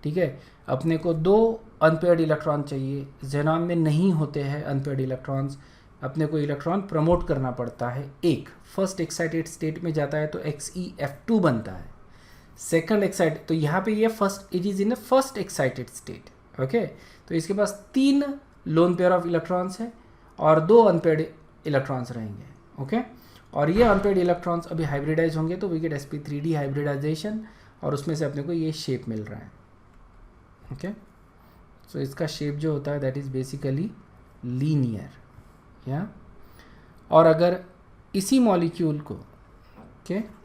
ठीक है, अपने को 2 अनपेयर्ड इलेक्ट्रॉन चाहिए. जेनॉन में नहीं होते हैं अनपेयर्ड इलेक्ट्रॉन्स. अपने को इलेक्ट्रॉन प्रमोट करना पड़ता है. एक फर्स्ट एक्साइटेड स्टेट में जाता है तो XeF2 बनता है. सेकंड एक्साइटेड, तो यहाँ पे ये first, it is in a first excited state. Okay, तो इसके पास 3 लोन पेयर ऑफ इलेक्ट्रॉन्स है और 2 अनपेयर्ड इलेक्ट्रॉन्स रहेंगे. ओके, और ये अनपेयर्ड इलेक्ट्रॉन्स अभी हाइब्रिडाइज होंगे, तो वी गेट sp3d हाइब्रिडाइजेशन, और उसमें से अपने को ये शेप मिल रहा है. ओके, सो इसका शेप जो होता है दैट इज़ बेसिकली लीनियर. या और अगर इसी मॉलिक्यूल को, ओके,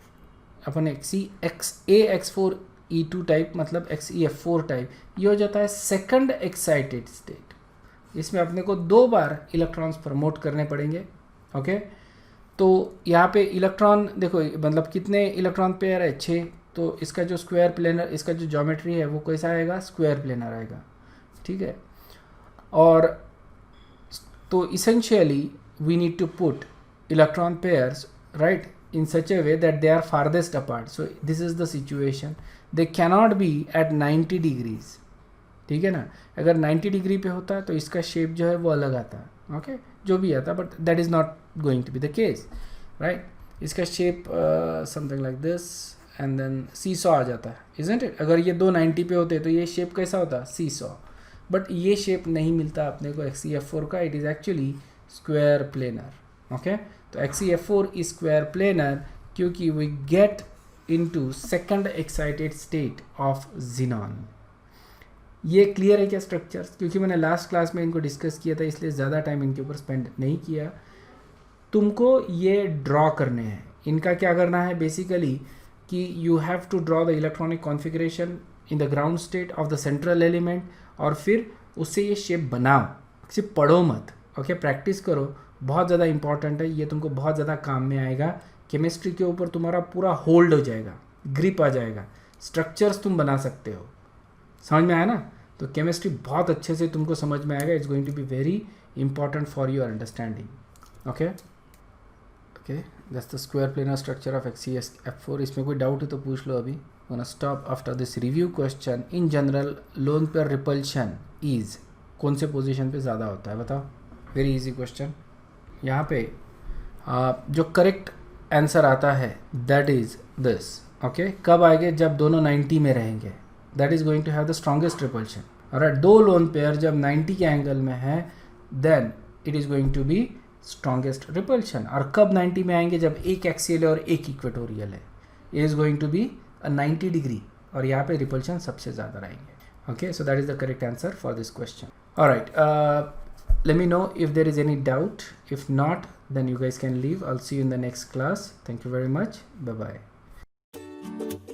अपन AX4E2 टाइप, मतलब XeF4 टाइप, ये हो जाता है सेकंड एक्साइटेड स्टेट. इसमें अपने को 2 बार इलेक्ट्रॉन्स प्रमोट करने पड़ेंगे. ओके, तो यहाँ पे इलेक्ट्रॉन देखो, मतलब कितने इलेक्ट्रॉन पेयर है? 6. तो इसका जो स्क्वायर प्लेनर, इसका जो ज्योमेट्री है वो कैसा आएगा? स्क्वायर प्लेनर आएगा. ठीक है, और तो essentially we need to put electron pairs right in such a way that they are farthest apart. So this is the situation. They cannot be at 90 degrees. ठीक है ना. अगर 90 डिग्री पे होता है तो इसका शेप जो है वो अलग आता है. ओके, जो भी आता, but that is not going to be the case, right. इसका shape something like this and then seesaw आ जाता है, इजंट इट? अगर ये 290 पे होते तो ये शेप कैसा होता? सीसॉ. बट ये शेप नहीं मिलता अपने को XeF4 का. It is actually square planar. Okay, तो XeF4 इज स्क्वायर प्लेनर क्योंकि we get into second excited state of xenon. ये क्लियर है क्या स्ट्रक्चर्स? क्योंकि मैंने लास्ट क्लास में इनको डिस्कस किया था, इसलिए ज़्यादा टाइम इनके ऊपर स्पेंड नहीं किया. तुमको ये ड्रॉ करने हैं. इनका क्या करना है बेसिकली कि you have to draw the electronic configuration in the ground state of the central element, और फिर उससे ये शेप बनाओ. सिर्फ पढ़ो मत. ओके, प्रैक्टिस करो. बहुत ज़्यादा इंपॉर्टेंट है ये, तुमको बहुत ज़्यादा काम में आएगा. केमिस्ट्री के ऊपर तुम्हारा पूरा होल्ड हो जाएगा, ग्रिप आ जाएगा. स्ट्रक्चर्स तुम बना सकते हो. समझ में आया ना? तो केमिस्ट्री बहुत अच्छे से तुमको समझ में आएगा. It's going to be very important for your understanding. Okay okay, that's the square planar structure of XeF4. इसमें कोई डाउट है तो पूछ लो अभी. Gonna stop after this review question. In general lone pair repulsion is कौन से position पे ज़्यादा होता है बताओ. Very easy question. यहाँ पे जो करेक्ट आंसर आता है दैट इज़ दिस. ओके, कब आएंगे? जब दोनों 90 में रहेंगे. That is going to have the strongest repulsion. और दो लोन पेयर जब 90 के एंगल में है then it is going to be strongest repulsion. और कब 90 में आएंगे? जब एक एक्सियल है और एक इक्वेटोरियल है. It is going to be 90 degree और यहाँ पे रिपल्शन सबसे ज़्यादा रहेंगे. Okay, so that is the correct answer for this question. Alright, let me know if there is any doubt. If not, then you guys can leave. I'll see you in the next class. Thank you very much. Bye bye.